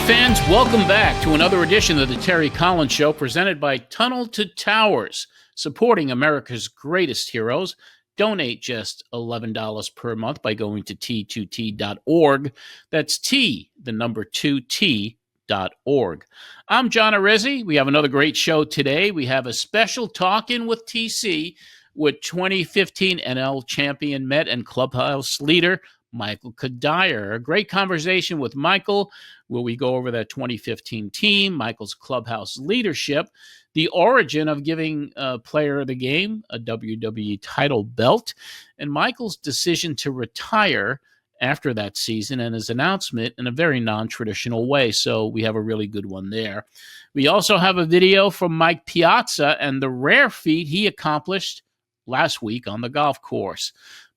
fans, welcome back to another edition of the Terry Collins Show presented by Tunnel to Towers, supporting America's greatest heroes. Donate just $11 per month by going to t2t.org. That's T, the number 2T.org. I'm John Arezzi. We have another great show today. We have a special talk-in with TC with 2015 NL champion Met and clubhouse leader Michael Cuddyer. A great conversation with Michael where we go over that 2015 team, Michael's clubhouse leadership, the origin of giving a player of the game a WWE title belt, and Michael's decision to retire after that season and his announcement in a very non-traditional way. So we have a really good one there. We also have a video from Mike Piazza and the rare feat he accomplished last week on the golf course.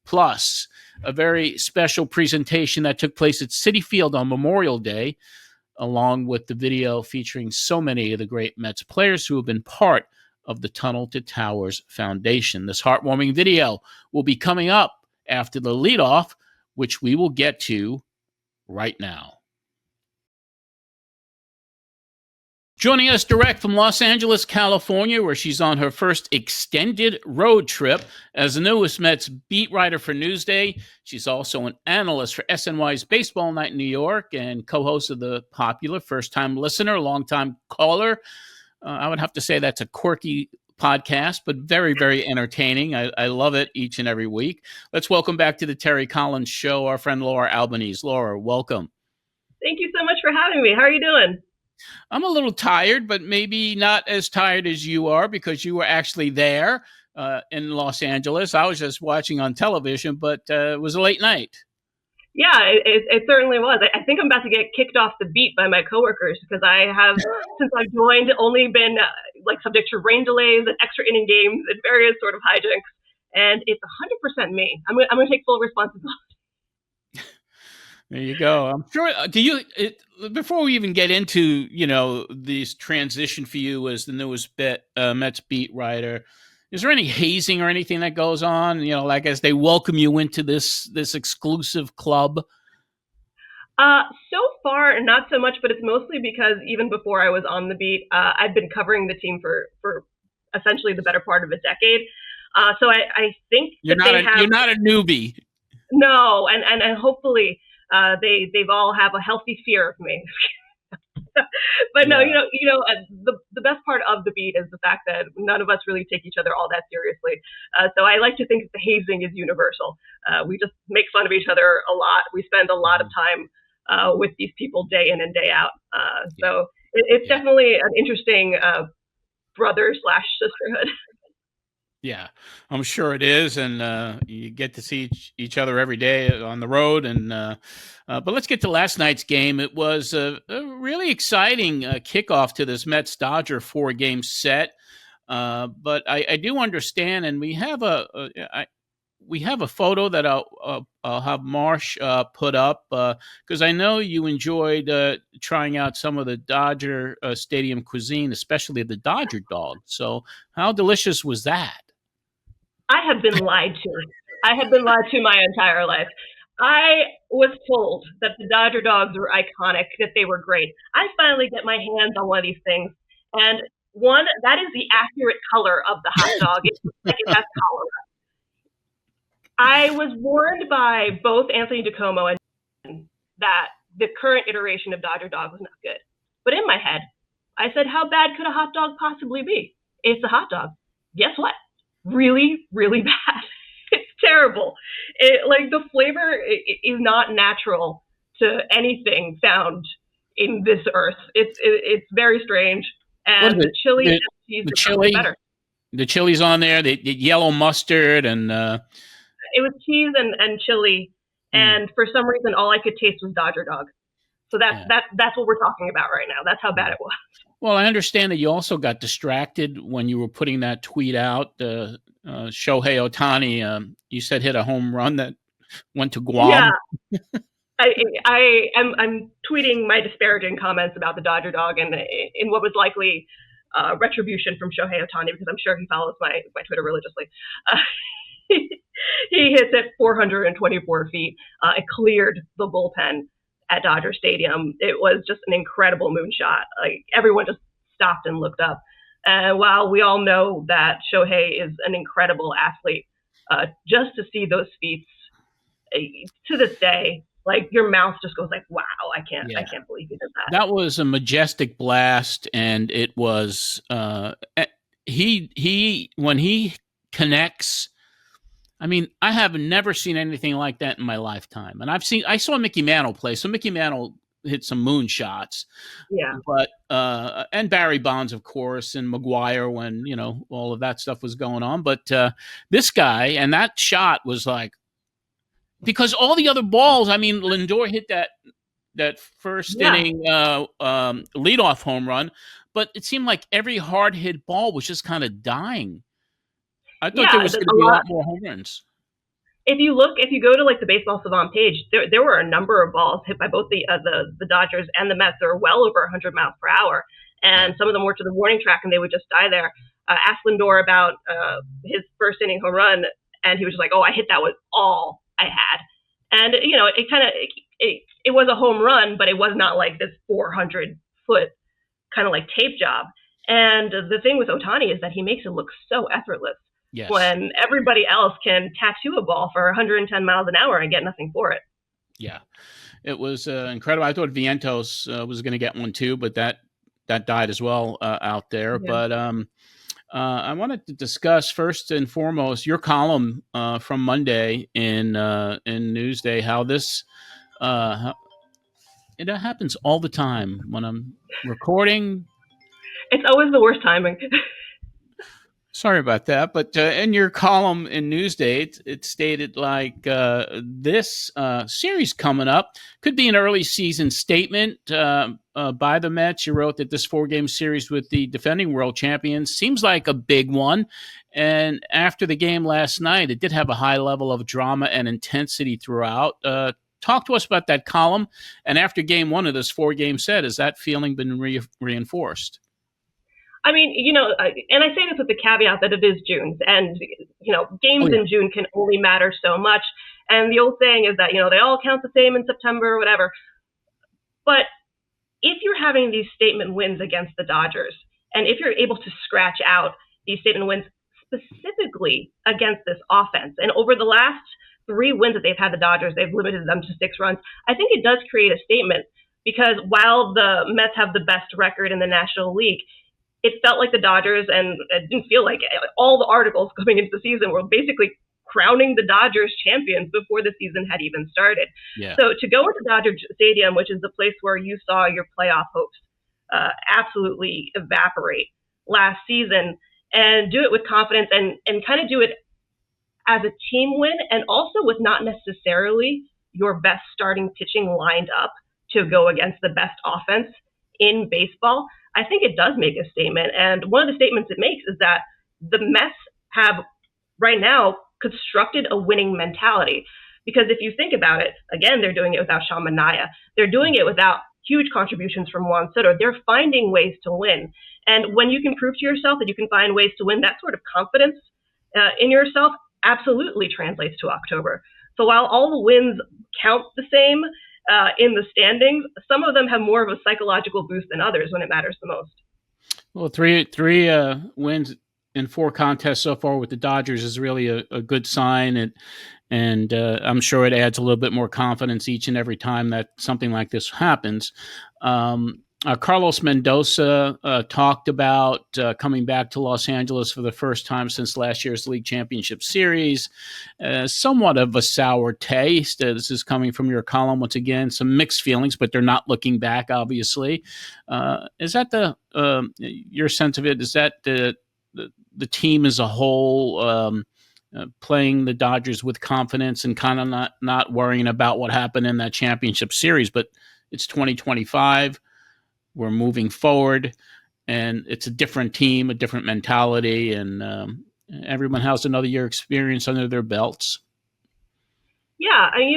Plus, a very special presentation that took place at Citi Field on Memorial Day, along with the video featuring so many of the great Mets players who have been part of the Tunnel to Towers Foundation. This heartwarming video will be coming up after the leadoff, which we will get to right now. Joining us direct from Los Angeles, California, where she's on her first extended road trip as the newest Mets beat writer for Newsday. She's also an analyst for SNY's Baseball Night in New York and co-host of the popular first-time listener, long-time caller. I would have to say that's a quirky podcast, but very, very entertaining. I love it each and every week. Let's welcome back to the Terry Collins Show our friend Laura Albanese. Laura, welcome. Thank you so much for having me. How are you doing? I'm a little tired, but maybe not as tired as you are because you were actually there in Los Angeles. I was just watching on television, but it was a late night. Yeah, it certainly was. I think I'm about to get kicked off the beat by my coworkers because I have, since I've joined, only been subject to rain delays and extra inning games and various sort of hijinks. And it's 100% me. I'm going to take full responsibility. There you go. I'm sure. Before we even get into this transition for you as the newest Mets beat writer, is there any hazing or anything that goes on? As they welcome you into this exclusive club. So far, not so much, but it's mostly because even before I was on the beat, I've been covering the team for essentially the better part of a decade. So I think you're not a newbie. No, and hopefully. They've all have a healthy fear of me. But no, the best part of the beat is the fact that none of us really take each other all that seriously. So I like to think that the hazing is universal. We just make fun of each other a lot. We spend a lot of time with these people day in and day out. So it's definitely an interesting brother/sisterhood. Yeah, I'm sure it is, and you get to see each other every day on the road. And but let's get to last night's game. It was a really exciting kickoff to this Mets-Dodger 4-game set. But I do understand, and we have a photo that I'll have Marsh put up because I know you enjoyed trying out some of the Dodger stadium cuisine, especially the Dodger dog. So how delicious was that? I have been lied to. I have been lied to my entire life. I was told that the Dodger dogs were iconic, that they were great. I finally get my hands on one of these things, and that is the accurate color of the hot dog. It's like it has cholera. I was warned by both Anthony DiComo and that the current iteration of Dodger dog was not good. But in my head, I said, how bad could a hot dog possibly be? It's a hot dog. Guess what? Really, really bad. It's terrible. The flavor is not natural to anything found in this earth. It's very strange. And the chili and cheese are better. The chili's on there. The yellow mustard and it was cheese and chili, and for some reason, all I could taste was Dodger dog. So that's what we're talking about right now. That's how bad it was. Well, I understand that you also got distracted when you were putting that tweet out. Shohei Ohtani, you said hit a home run that went to Guam. Yeah, I'm tweeting my disparaging comments about the Dodger dog and in what was likely retribution from Shohei Ohtani because I'm sure he follows my Twitter religiously. He hits it 424 feet. It cleared the bullpen. at Dodger Stadium. It was just an incredible moonshot. Like, everyone just stopped and looked up. And while we all know that Shohei is an incredible athlete, just to see those feats to this day, like, your mouth just goes like, wow, I can't believe he did that. That was a majestic blast, and it was he when he connects. I mean, I have never seen anything like that in my lifetime, and I saw Mickey Mantle play, so Mickey Mantle hit some moonshots, but and Barry Bonds, of course, and McGuire when all of that stuff was going on, but this guy and that shot was like, because all the other balls, I mean, Lindor hit that first inning leadoff home run, but it seemed like every hard hit ball was just kind of dying. I thought there was going to be a lot more home runs. If you go to like the Baseball Savant page, there were a number of balls hit by both the Dodgers and the Mets that were well over 100 miles per hour, and some of them were to the warning track and they would just die there. Asked Lindor about his first inning home run, and he was just like, "Oh, I hit that with all I had," and it was a home run, but it was not like this 400-foot kind of like tape job. And the thing with Ohtani is that he makes it look so effortless. Yes. When everybody else can tattoo a ball for 110 miles an hour and get nothing for it. Yeah, it was incredible. I thought Vientos was going to get one too, but that died as well out there. Yeah. But I wanted to discuss first and foremost your column from Monday in Newsday. How this it happens all the time when I'm recording. It's always the worst timing. Sorry about that, but in your column in Newsday, it stated like this series coming up could be an early season statement by the Mets. You wrote that this 4-game series with the defending world champions seems like a big one. And after the game last night, it did have a high level of drama and intensity throughout. Talk to us about that column. And after game 1 of this 4-game set, has that feeling been reinforced? I mean, and I say this with the caveat that it is June, and, games in June can only matter so much. And the old saying is that, they all count the same in September or whatever. But if you're having these statement wins against the Dodgers, and if you're able to scratch out these statement wins specifically against this offense, and over the last 3 wins that they've had the Dodgers, they've limited them to 6 runs, I think it does create a statement, because while the Mets have the best record in the National League, it felt like the Dodgers, and it didn't feel like it, all the articles coming into the season were basically crowning the Dodgers champions before the season had even started. Yeah. So to go into Dodger Stadium, which is the place where you saw your playoff hopes absolutely evaporate last season, and do it with confidence and kind of do it as a team win, and also with not necessarily your best starting pitching lined up to go against the best offense in baseball, I think it does make a statement. And one of the statements it makes is that the Mets have right now constructed a winning mentality. Because if you think about it, again, they're doing it without Sean Manaea. They're doing it without huge contributions from Juan Soto. They're finding ways to win. And when you can prove to yourself that you can find ways to win, that sort of confidence in yourself absolutely translates to October. So while all the wins count the same in the standings, some of them have more of a psychological boost than others when it matters the most. Well, three wins in 4 contests so far with the Dodgers is really a good sign, and I'm sure it adds a little bit more confidence each and every time that something like this happens. Carlos Mendoza talked about coming back to Los Angeles for the first time since last year's League Championship Series. Somewhat of a sour taste. This is coming from your column once again. Some mixed feelings, but they're not looking back, obviously. Is that your sense of it? Is that the team as a whole playing the Dodgers with confidence and kind of not worrying about what happened in that championship series? But it's 2025. We're moving forward, and it's a different team, a different mentality, and everyone has another year experience under their belts. Yeah, and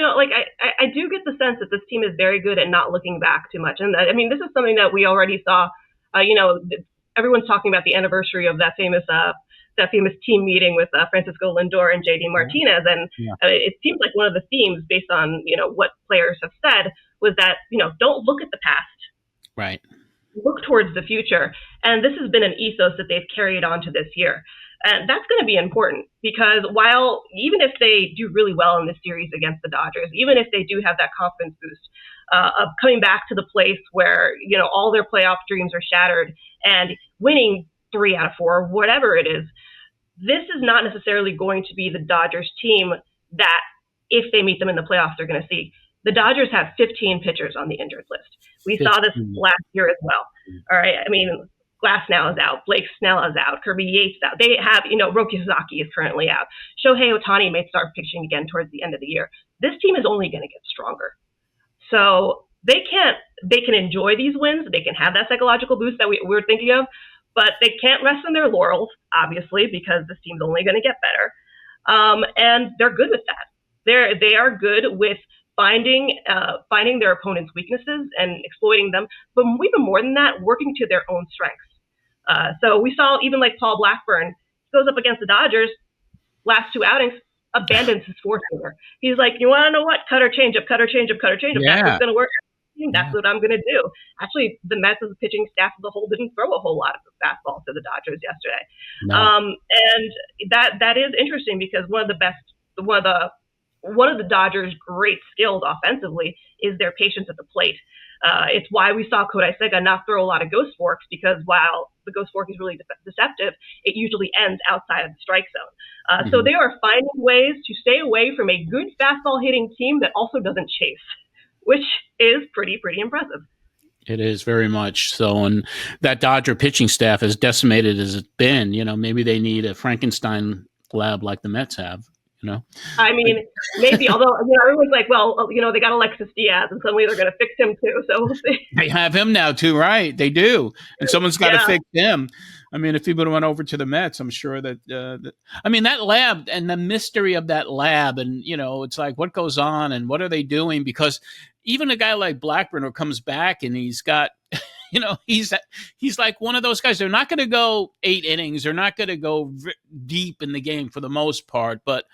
I do get the sense that this team is very good at not looking back too much. And I mean, this is something that we already saw. Everyone's talking about the anniversary of that famous team meeting with Francisco Lindor and JD Martinez, and it seems like one of the themes, based on what players have said, was that, don't look at the past. Right. Look towards the future. And this has been an ethos that they've carried on to this year. And that's going to be important because even if they do really well in this series against the Dodgers, even if they do have that confidence boost of coming back to the place where, all their playoff dreams are shattered and winning 3 out of 4, whatever it is, this is not necessarily going to be the Dodgers team that if they meet them in the playoffs, they're going to see. The Dodgers have 15 pitchers on the injured list. We saw this last year as well. All right. I mean, Glasnow is out. Blake Snell is out. Kirby Yates out. They have, Roki Sasaki is currently out. Shohei Ohtani may start pitching again towards the end of the year. This team is only going to get stronger. So they can enjoy these wins. They can have that psychological boost that we're thinking of, but they can't rest on their laurels, obviously, because this team's only going to get better. And they're good with that. They are good with finding their opponent's weaknesses and exploiting them, but even more than that, working to their own strengths. So we saw even like Paul Blackburn goes up against the Dodgers, last 2 outings, abandons his four-seamer. He's like, you want to know what? Cutter, changeup, cutter, changeup, cutter, changeup. Yeah. That's what's going to work. That's what I'm going to do. Actually, the Mets' pitching staff as a whole didn't throw a whole lot of fastballs to the Dodgers yesterday. No. And that is interesting because one of the Dodgers' great skills offensively is their patience at the plate. It's why we saw Kodai Senga not throw a lot of ghost forks, because while the ghost fork is really deceptive, it usually ends outside of the strike zone. So they are finding ways to stay away from a good fastball hitting team that also doesn't chase, which is pretty impressive. It is very much so. And that Dodger pitching staff, as decimated as it's been, maybe they need a Frankenstein lab like the Mets have. I mean, maybe, although, everyone's like, well, they got Alexis Diaz and suddenly they're going to fix him too. So we'll see. They have him now too, right? They do. And someone's got to fix him. I mean, if people went over to the Mets, I'm sure that, that lab and the mystery of that lab and, it's like, what goes on and what are they doing? Because even a guy like Blackburn who comes back and he's got, he's like one of those guys. They're not going to go 8 innings. They're not going to go deep in the game for the most part, but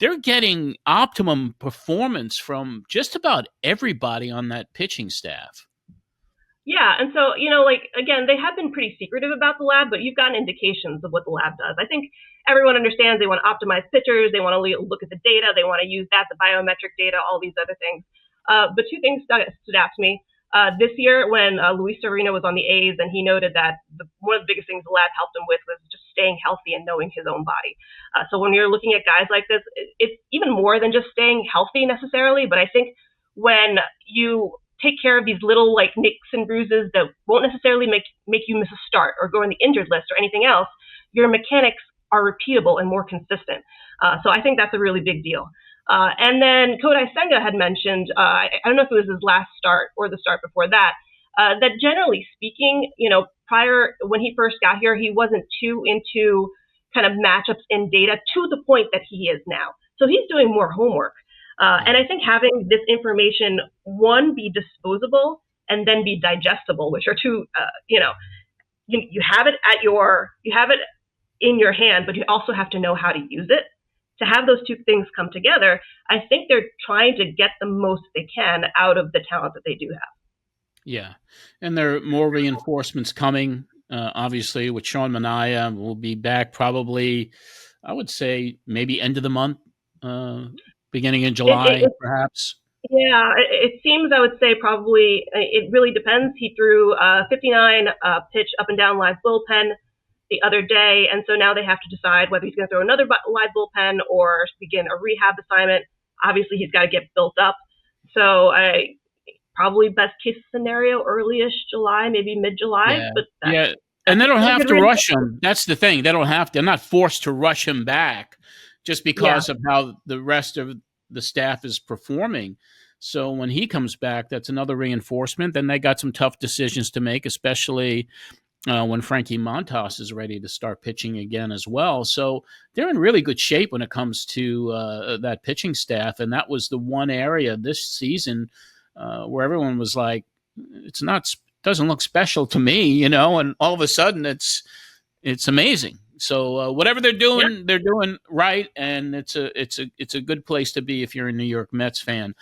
they're getting optimum performance from just about everybody on that pitching staff. Yeah, and so, again, they have been pretty secretive about the lab, but you've gotten indications of what the lab does. I think everyone understands they want to optimize pitchers, they want to look at the data, they want to use that, the biometric data, all these other things. But 2 things stood out to me. This year, when Luis Severino was on the A's, and he noted that one of the biggest things the lab helped him with was just staying healthy and knowing his own body. So when you're looking at guys like this, it's even more than just staying healthy necessarily. But I think when you take care of these little like nicks and bruises that won't necessarily make you miss a start or go on the injured list or anything else, your mechanics are repeatable and more consistent. So I think that's a really big deal. And then Kodai Senga had mentioned, I don't know if it was his last start or the start before that, that generally speaking, prior, when he first got here, he wasn't too into kind of matchups in data to the point that he is now. So he's doing more homework. And I think having this information, one, be disposable and then be digestible, which are two, you have it in your hand, but you also have to know how to use it. To have those 2 things come together, I think they're trying to get the most they can out of the talent that they do have. Yeah. And there are more reinforcements coming, obviously, with Sean Manaea. Will be back probably, I would say, maybe end of the month, beginning in July, perhaps. Yeah, it seems, I would say probably, it really depends. He threw a 59 pitch up and down live bullpen the other day, and so now they have to decide whether he's going to throw another live bullpen or begin a rehab assignment. Obviously, he's got to get built up. So probably best case scenario, early-ish July, maybe mid-July. Yeah. And they don't have to rush him. That's the thing. They're not forced to rush him back just because of how the rest of the staff is performing. So when he comes back, that's another reinforcement. Then they got some tough decisions to make, especially when Frankie Montas is ready to start pitching again as well. So they're in really good shape when it comes to that pitching staff. And that was the one area this season where everyone was like, doesn't look special to me, and all of a sudden it's amazing. So whatever they're doing, they're doing right. And it's a good place to be if you're a New York Mets fan.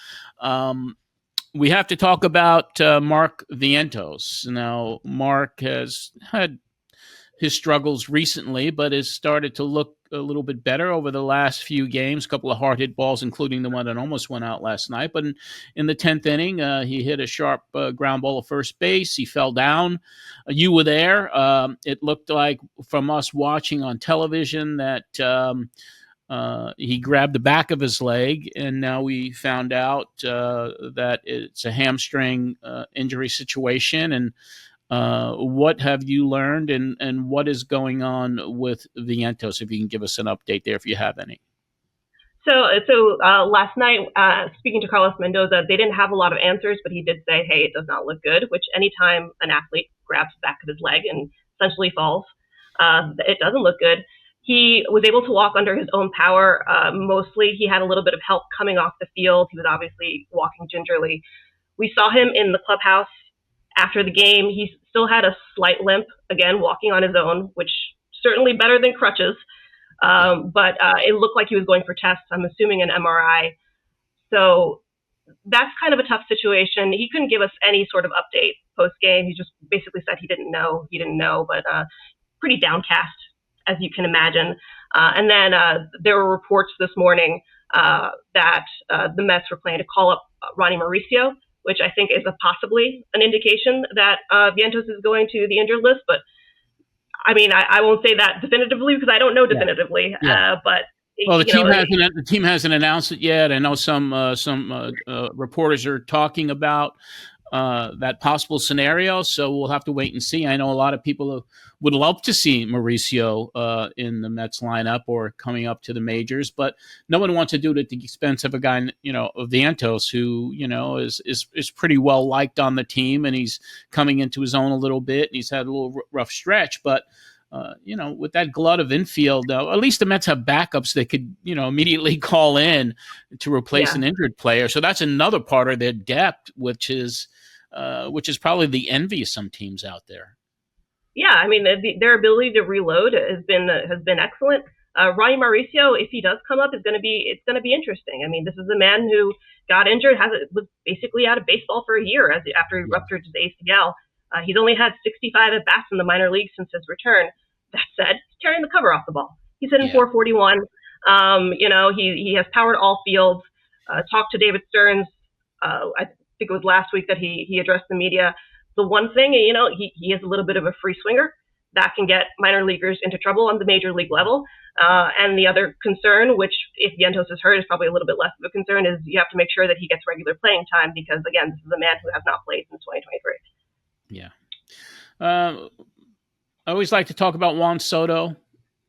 We have to talk about Mark Vientos. Now, Mark has had his struggles recently, but has started to look a little bit better over the last few games. A couple of hard hit balls, including the one that almost went out last night. But in the 10th inning, he hit a sharp ground ball at first base. He fell down. You were there. It looked like from us watching on television that he grabbed the back of his leg, and now we found out that it's a hamstring injury situation. And what have you learned, and what is going on with Vientos? If you can give us an update there, if you have any. So last night, speaking to Carlos Mendoza, they didn't have a lot of answers, but he did say, hey, it does not look good, which anytime an athlete grabs the back of his leg and essentially falls, it doesn't look good. He was able to walk under his own power. Mostly, he had a little bit of help coming off the field. He was obviously walking gingerly. We saw him in the clubhouse after the game. He still had a slight limp, again, walking on his own, which certainly better than crutches. But it looked like he was going for tests. I'm assuming an MRI. So that's kind of a tough situation. He couldn't give us any sort of update post game. He just basically said he didn't know. He didn't know, but pretty downcast, as you can imagine. And then there were reports this morning that the Mets were planning to call up Ronnie Mauricio, which I think is possibly an indication that Vientos is going to the injured list. But I mean, I won't say that definitively because I don't know definitively. Yeah. But well, the team hasn't announced it yet. I know some reporters are talking about that possible scenario, so we'll have to wait and see. I know a lot of people would love to see Mauricio in the Mets lineup or coming up to the majors, but no one wants to do it at the expense of a guy, Vientos, who is pretty well liked on the team, and he's coming into his own a little bit, and he's had a little rough stretch, but. With that glut of infield, at least the Mets have backups they could, immediately call in to replace an injured player. So that's another part of their depth, which is probably the envy of some teams out there. Yeah, I mean, their ability to reload has been excellent. Ronnie Mauricio, if he does come up, it's going to be interesting. I mean, this is a man who got injured, was basically out of baseball for a year after he ruptured his ACL. He's only had 65 at bats in the minor leagues since his return. That said, he's tearing the cover off the ball. He's hitting 441. He has powered all fields. Talked to David Stearns. I think it was last week that he addressed the media. The one thing, he has a little bit of a free swinger that can get minor leaguers into trouble on the major league level. And the other concern, which if Vientos is hurt is probably a little bit less of a concern, is you have to make sure that he gets regular playing time because, again, this is a man who has not played since 2023. Yeah. I always like to talk about Juan Soto,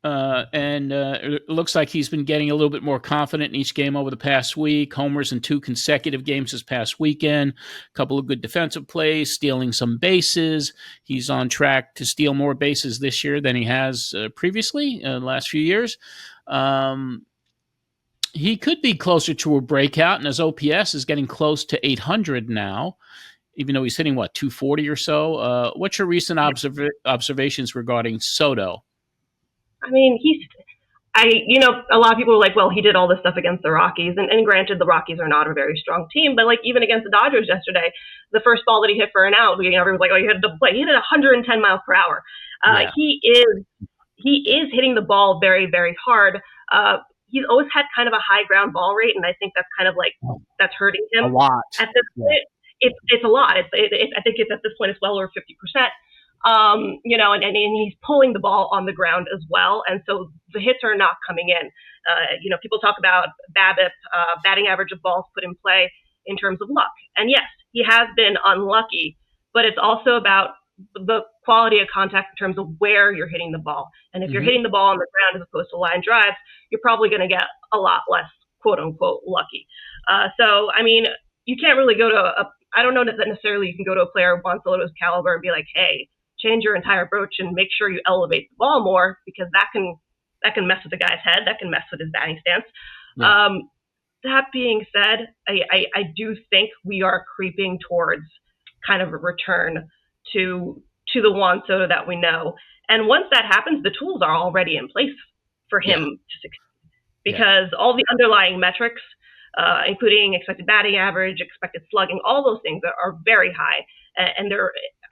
and it looks like he's been getting a little bit more confident in each game over the past week. Homers in 2 consecutive games this past weekend, a couple of good defensive plays, stealing some bases. He's on track to steal more bases this year than he has previously in the last few years. He could be closer to a breakout, and his OPS is getting close to 800 now. Even though he's hitting, 240 or so? What's your recent observations regarding Soto? I mean, a lot of people are like, well, he did all this stuff against the Rockies. And granted, the Rockies are not a very strong team. But, even against the Dodgers yesterday, the first ball that he hit for an out, everyone's like, oh, he hit a double play. He hit 110 miles per hour. He is hitting the ball very, very hard. He's always had kind of a high ground ball rate, and I think that's kind of that's hurting him. A lot. At this point. It's a lot. I think it's at this point it's well over 50%. And he's pulling the ball on the ground as well, and so the hits are not coming in. People talk about BABIP, batting average of balls put in play in terms of luck, and yes, he has been unlucky, but it's also about the quality of contact in terms of where you're hitting the ball. And if you're hitting the ball on the ground as opposed to line drives, you're probably going to get a lot less quote unquote lucky. So I mean, you can't really go to I don't know that necessarily you can go to a player of Juan Soto's caliber and be like, hey, change your entire approach and make sure you elevate the ball more, because that can mess with the guy's head. That can mess with his batting stance. Yeah. That being said, I do think we are creeping towards kind of a return to the Juan Soto that we know. And once that happens, the tools are already in place for him to succeed, because all the underlying metrics including expected batting average, expected slugging. All those things are very high. And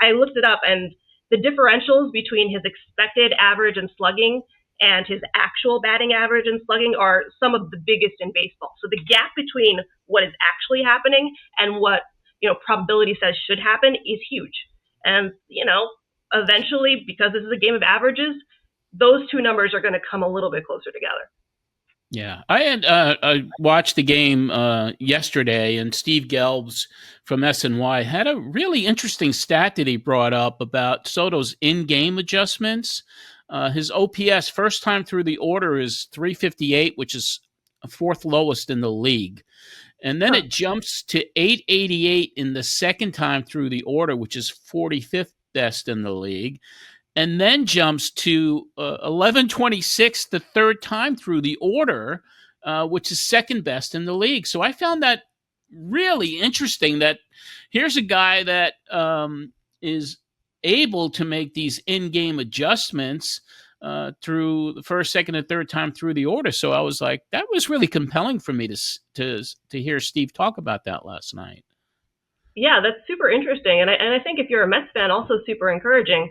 I looked it up, and the differentials between his expected average and slugging and his actual batting average and slugging are some of the biggest in baseball. So the gap between what is actually happening and what probability says should happen is huge. And eventually, because this is a game of averages, those two numbers are going to come a little bit closer together. Yeah, I watched the game yesterday, and Steve Gelbs from SNY had a really interesting stat that he brought up about Soto's in-game adjustments. His OPS first time through the order is 358, which is fourth lowest in the league. And then it jumps to 888 in the second time through the order, which is 45th best in the league. And then jumps to 1126 the third time through the order, which is second best in the league. So I found that really interesting that here's a guy that is able to make these in-game adjustments through the first, second, and third time through the order. So I was like, that was really compelling for me to hear Steve talk about that last night. Yeah, that's super interesting. And I think if you're a Mets fan, also super encouraging.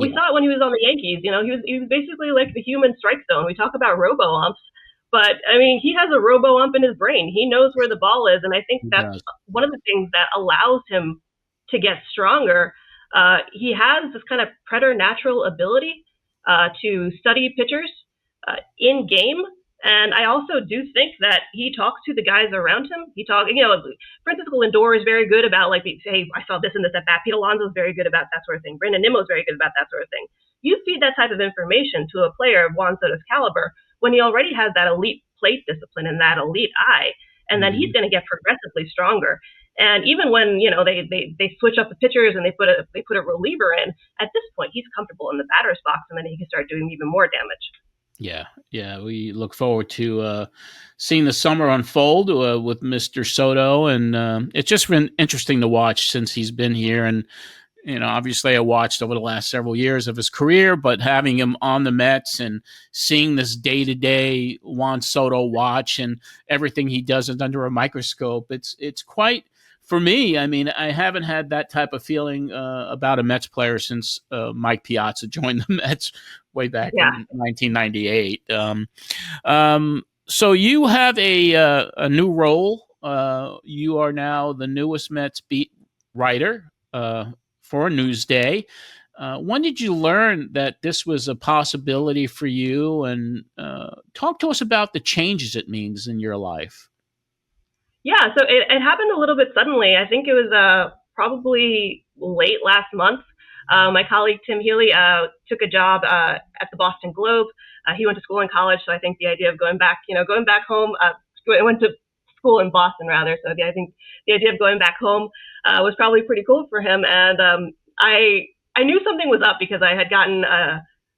We saw it when he was on the Yankees. He was basically like the human strike zone. We talk about robo-umps, but I mean, he has a robo-ump in his brain. He knows where the ball is, and I think that's one of the things that allows him to get stronger. He has this kind of preternatural ability to study pitchers in game. And I also do think that he talks to the guys around him. Francisco Lindor is very good about hey, I saw this and this at bat. Pete Alonso is very good about that sort of thing. Brandon Nimmo is very good about that sort of thing. You feed that type of information to a player of Juan Soto's caliber when he already has that elite plate discipline and that elite eye, and then he's going to get progressively stronger. And even when they switch up the pitchers and they put a reliever in, at this point he's comfortable in the batter's box, and then he can start doing even more damage. Yeah. We look forward to seeing the summer unfold with Mr. Soto, and it's just been interesting to watch since he's been here. And obviously, I watched over the last several years of his career, but having him on the Mets and seeing this day-to-day Juan Soto watch and everything he does under a microscope, it's quite. For me, I mean, I haven't had that type of feeling about a Mets player since Mike Piazza joined the Mets way back in 1998. So you have a new role. You are now the newest Mets beat writer for Newsday. When did you learn that this was a possibility for you? And talk to us about the changes it means in your life. Yeah, so it happened a little bit suddenly. I think it was probably late last month. My colleague Tim Healy took a job at the Boston Globe. He went to school in college, so I think the idea of going back home, went to school in Boston rather. So I think the idea of going back home was probably pretty cool for him. And I knew something was up because I had gotten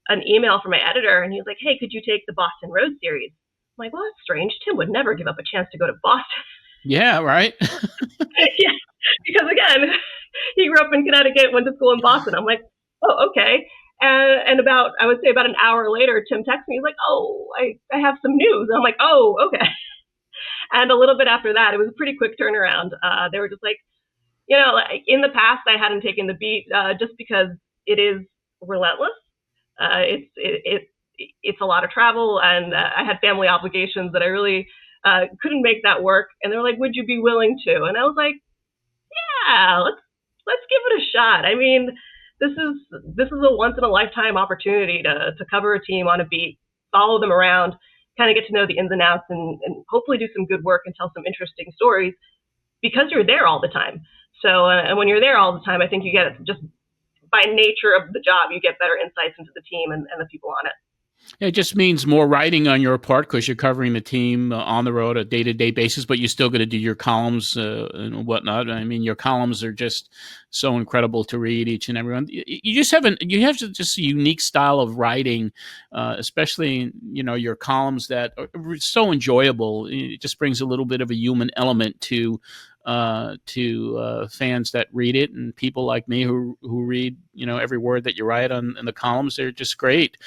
an email from my editor, and he was like, "Hey, could you take the Boston Road series?" I'm like, "Well, that's strange. Tim would never give up a chance to go to Boston." Yeah, right. Yeah, because again, he grew up in Connecticut, went to school in Boston. I'm like, oh, okay. And I would say about an hour later, Tim texts me. He's like, oh, I have some news. And I'm like, oh, okay. And a little bit after that, it was a pretty quick turnaround. They were just like, in the past, I hadn't taken the beat just because it is relentless. It's a lot of travel, and I had family obligations that I really couldn't make that work. And they're like, would you be willing to? And I was like, yeah, let's give it a shot. I mean, this is a once in a lifetime opportunity to cover a team on a beat, follow them around, kind of get to know the ins and outs, and hopefully do some good work and tell some interesting stories because you're there all the time. So, and when you're there all the time, I think you get, just by nature of the job, you get better insights into the team and the people on it. It just means more writing on your part because you're covering the team on the road, a day-to-day basis, but you're still going to do your columns and whatnot. I mean, your columns are just so incredible to read, each and every one. You have just a unique style of writing, especially, your columns that are so enjoyable. It just brings a little bit of a human element to fans that read it, and people like me who read every word that you write in the columns. They're just great.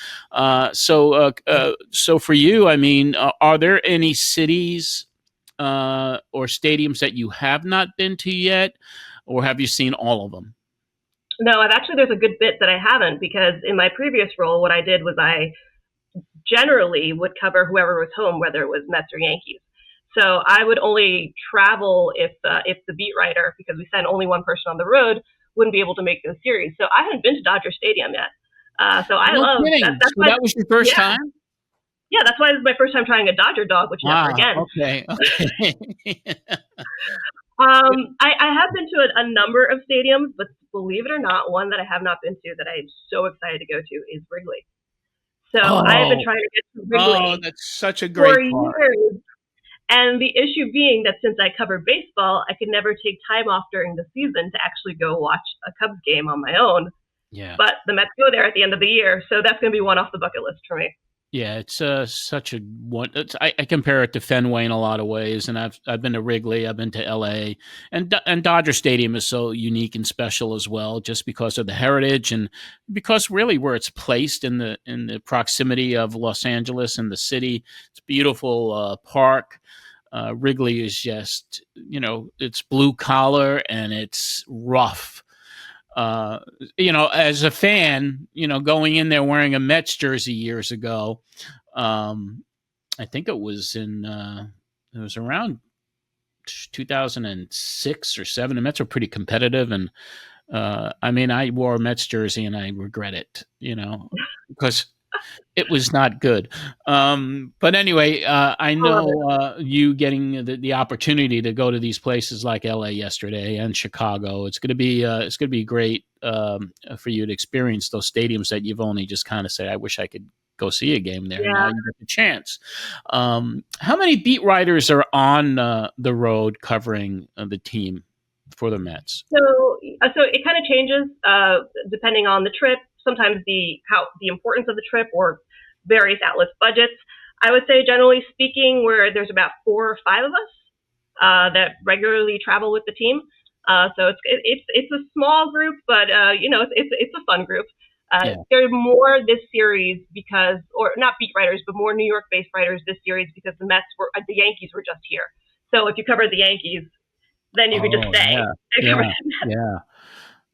So for you, I mean, are there any cities or stadiums that you have not been to yet, or have you seen all of them? No, there's a good bit that I haven't, because in my previous role, what I did was I generally would cover whoever was home, whether it was Mets or Yankees. So I would only travel if the beat writer, because we sent only one person on the road, wouldn't be able to make the series. So I haven't been to Dodger Stadium yet. So I No love that. kidding. That's So why, that was your first yeah, time? yeah. That's why this is my first time trying a Dodger dog, which never Wow. again. Okay. I have been to a number of stadiums, but believe it or not, one that I have not been to that I'm so excited to go to is Wrigley. So I have been Oh, trying to get to oh, Wrigley that's such a for great part. years. And the issue being that since I cover baseball, I could never take time off during the season to actually go watch a Cubs game on my own. Yeah. But the Mets go there at the end of the year, so that's going to be one off the bucket list for me. Yeah, it's such a one. I compare it to Fenway in a lot of ways, and I've been to Wrigley, I've been to L.A., and Dodger Stadium is so unique and special as well, just because of the heritage and because really where it's placed in the proximity of Los Angeles and the city. It's a beautiful park. Wrigley is just it's blue collar and it's rough. uh, as a fan, going in there wearing a Mets jersey years ago, I think it was around 2006 or seven. The Mets were pretty competitive, and I mean, I wore a Mets jersey and I regret it, because it was not good. But anyway, I I love it. know you getting the opportunity to go to these places like LA yesterday and Chicago. It's going to be great for you to experience those stadiums that you've only just kind of said, I wish I could go see a game there. And now Yeah. you get the chance. How many beat writers are on the road covering the team for the Mets? So it kind of changes depending on the trip. Sometimes the importance of the trip or various outlets' budgets. I would say, generally speaking, where there's about 4 or 5 of us that regularly travel with the team. So it's a small group, but it's a fun group. Yeah. There's more this series because, or not beat writers, but more New York-based writers this series because the Yankees were just here. So if you covered the Yankees, then you could just stay.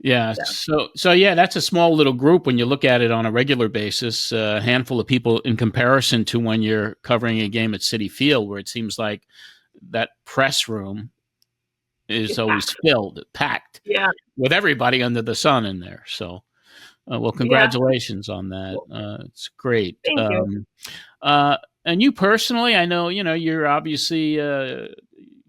Yeah. So yeah, that's a small little group when you look at it on a regular basis. A handful of people in comparison to when you're covering a game at Citi Field, where it seems like that press room is always packed, with everybody under the sun in there. So, well, congratulations on that. It's great. Thank you. And you personally, I know, you're obviously,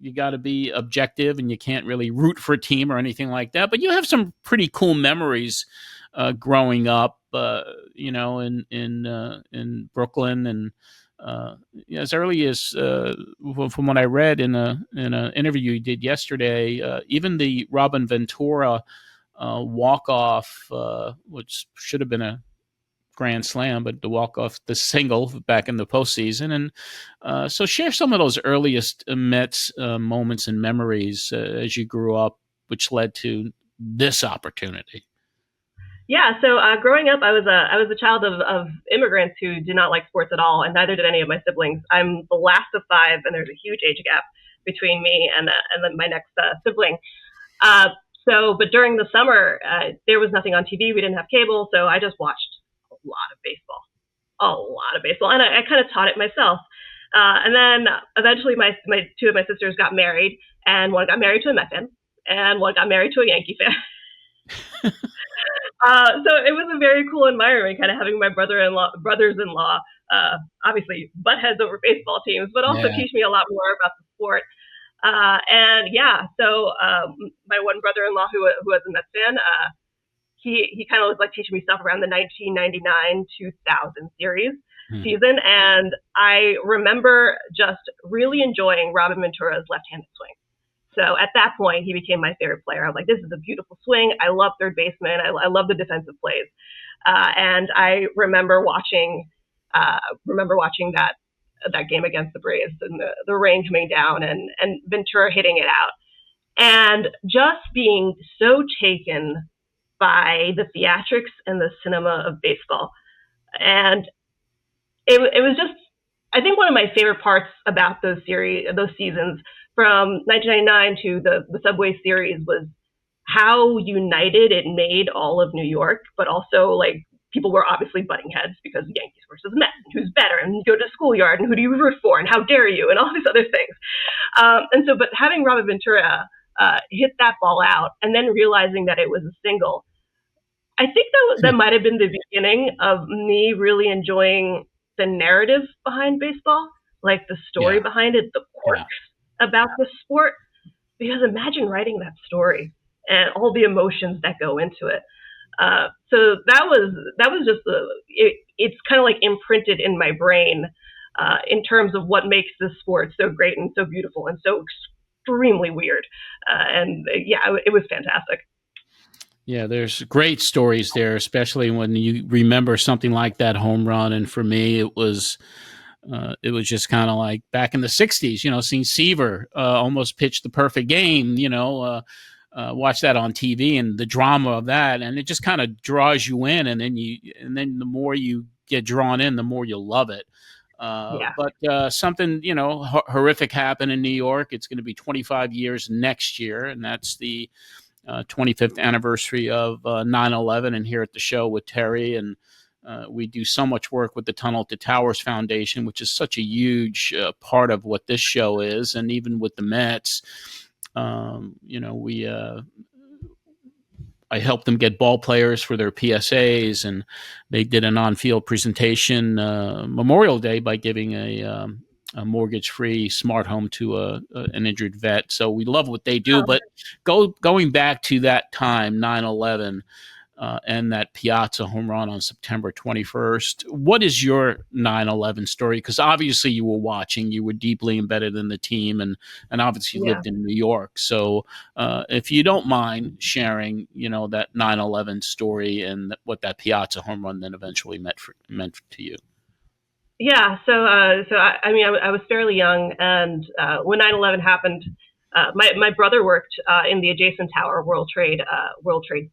you got to be objective and you can't really root for a team or anything like that, but you have some pretty cool memories growing up, in Brooklyn, and as early as from what I read in an interview you did yesterday, even the Robin Ventura walk off, which should have been a grand slam, but the walk-off, the single back in the postseason. And so share some of those earliest Mets moments and memories as you grew up, which led to this opportunity. Yeah, so growing up, I was a child of immigrants who did not like sports at all, and neither did any of my siblings. I'm the last of 5, and there's a huge age gap between me and then my next sibling. But during the summer, there was nothing on TV. We didn't have cable, so I just watched a lot of baseball, and I kind of taught it myself. And then eventually, my 2 of my sisters got married, and one got married to a Met fan, and one got married to a Yankee fan. So it was a very cool environment, kind of having my brothers-in-law, obviously butt heads over baseball teams, but also teach me a lot more about the sport. So my one brother-in-law who was a Mets fan, he kind of was like teaching me stuff around the 1999-2000 season, and I remember just really enjoying Robin Ventura's left-handed swing. So at that point, he became my favorite player. I was like, this is a beautiful swing. I love third baseman. I love the defensive plays. And I remember watching that game against the Braves and the rain coming down and Ventura hitting it out. And just being so taken by the theatrics and the cinema of baseball. And it was just I think one of my favorite parts about those seasons from 1999 to the Subway series was how united it made all of New York, but also like people were obviously butting heads because Yankees versus Mets, and who's better, and you go to schoolyard, and who do you root for, and how dare you, and all these other things. But having Robert Ventura hit that ball out, and then realizing that it was a single, I think that might have been the beginning of me really enjoying the narrative behind baseball, like the story behind it, the quirks about the sport. Because imagine writing that story and all the emotions that go into it. So that was just it's kind of like imprinted in my brain in terms of what makes this sport so great and so beautiful and so extremely weird. It was fantastic. Yeah, there's great stories there, especially when you remember something like that home run. And for me, it was just kind of like back in the '60s, seeing Seaver almost pitch the perfect game. Watch that on TV and the drama of that, and it just kind of draws you in. And then the more you get drawn in, the more you love it. But something horrific happened in New York. It's going to be 25 years next year, and that's the 25th anniversary of 9/11. And here at the show with Terry, and we do so much work with the Tunnel to Towers Foundation, which is such a huge part of what this show is. And even with the Mets, I helped them get ball players for their PSAs, and they did an on-field presentation Memorial Day by giving a mortgage-free smart home to an injured vet. So we love what they do. But going back to that time, 9/11, and that Piazza home run on September 21st, what is your 9/11 story? Because obviously you were watching, you were deeply embedded in the team, and obviously lived in New York. So if you don't mind sharing, that 9/11 story and what that Piazza home run then eventually meant to you. Yeah, I was fairly young, and when 9/11 happened, my brother worked in the adjacent tower, World Trade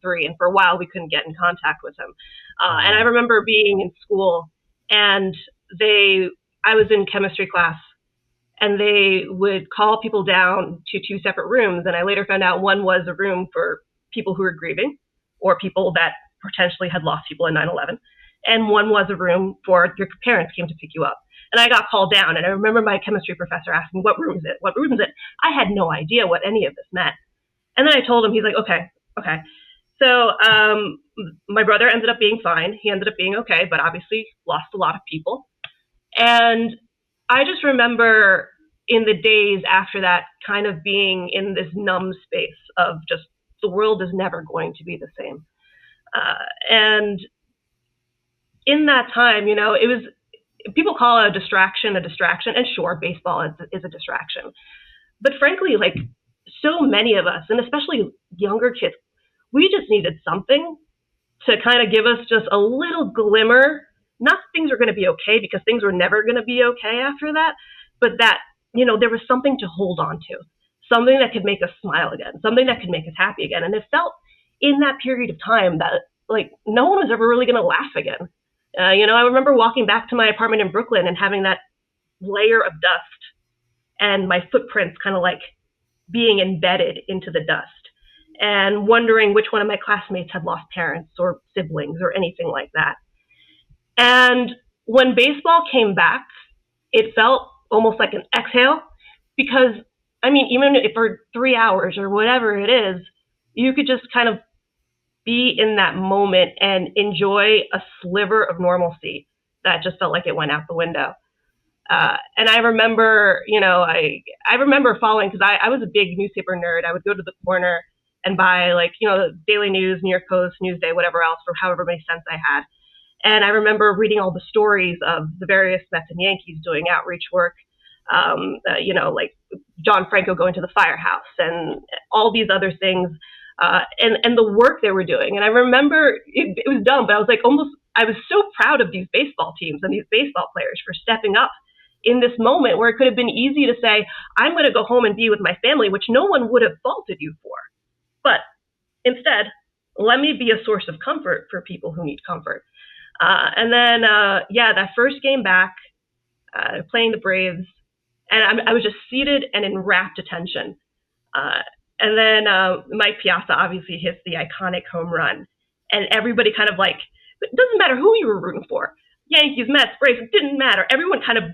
3, and for a while we couldn't get in contact with him. And I remember being in school, and I was in chemistry class, and they would call people down to two separate rooms, and I later found out one was a room for people who were grieving, or people that potentially had lost people in 9/11. And one was a room for your parents came to pick you up. And I got called down, and I remember my chemistry professor asking, "What room is it? What room is it?" I had no idea what any of this meant. And then I told him, he's like, okay. So my brother ended up being fine. He ended up being okay, but obviously lost a lot of people. And I just remember in the days after that kind of being in this numb space of just the world is never going to be the same. And in that time, it was, people call it a distraction, and sure, baseball is a distraction. But frankly, like so many of us, and especially younger kids, we just needed something to kind of give us just a little glimmer. Not that things are going to be okay, because things were never going to be okay after that, but that, there was something to hold on to, something that could make us smile again, something that could make us happy again. And it felt in that period of time that like no one was ever really going to laugh again. I remember walking back to my apartment in Brooklyn and having that layer of dust and my footprints kind of like being embedded into the dust, and wondering which one of my classmates had lost parents or siblings or anything like that. And when baseball came back, it felt almost like an exhale, because, even if for 3 hours or whatever it is, you could just kind of be in that moment and enjoy a sliver of normalcy that just felt like it went out the window. And I remember, I remember following, because I was a big newspaper nerd. I would go to the corner and buy Daily News, New York Post, Newsday, whatever else, for however many cents I had. And I remember reading all the stories of the various Mets and Yankees doing outreach work, like John Franco going to the firehouse and all these other things. And the work they were doing. And I remember it was dumb, but I was so proud of these baseball teams and these baseball players for stepping up in this moment where it could have been easy to say, I'm going to go home and be with my family, which no one would have faulted you for. But instead, let me be a source of comfort for people who need comfort. And then, that first game back, playing the Braves, and I was just seated and in rapt attention. And then Mike Piazza obviously hits the iconic home run, and everybody kind of like, it doesn't matter who you were rooting for, Yankees, Mets, Braves, it didn't matter. Everyone kind of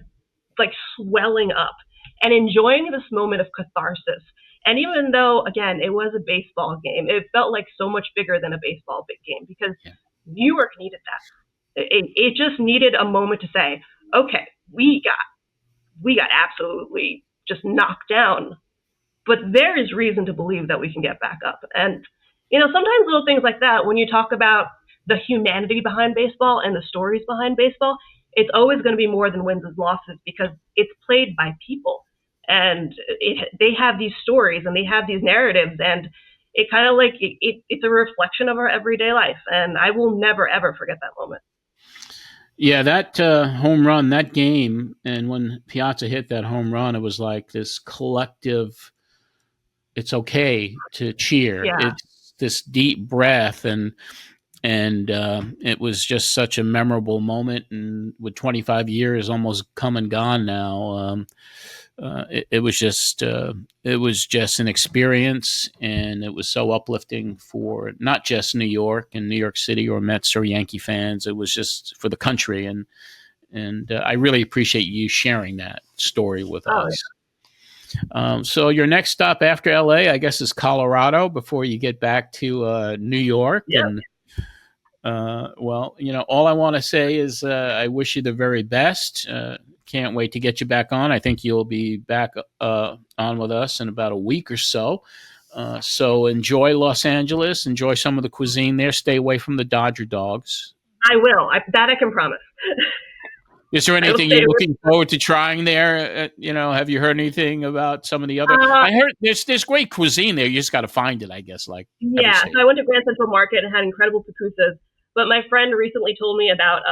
like swelling up and enjoying this moment of catharsis. And even though, again, it was a baseball game, it felt like so much bigger than a baseball big game because New York needed that. It just needed a moment to say, okay, we got absolutely just knocked down, but there is reason to believe that we can get back up. And, sometimes little things like that, when you talk about the humanity behind baseball and the stories behind baseball, it's always going to be more than wins and losses because it's played by people. And they have these stories and they have these narratives, and it kind of like it's a reflection of our everyday life. And I will never, ever forget that moment. Yeah, that home run, that game, and when Piazza hit that home run, it was like this collective, it's okay to cheer. Yeah. It's this deep breath, and it was just such a memorable moment. And with 25 years almost come and gone now, it was just an experience, and it was so uplifting for not just New York and New York City or Mets or Yankee fans. It was just for the country, and I really appreciate you sharing that story with us. So your next stop after LA, I guess, is Colorado before you get back to New York. Yep. And all I want to say is I wish you the very best. Can't wait to get you back on. I think you'll be back on with us in about a week or so. So enjoy Los Angeles. Enjoy some of the cuisine there. Stay away from the Dodger dogs. I will. That I can promise. Is there anything you're looking forward to trying there? Have you heard anything about some of the other? I heard there's great cuisine there. You just got to find it, I guess. So I went to Grand Central Market and had incredible pupusas. But my friend recently told me about,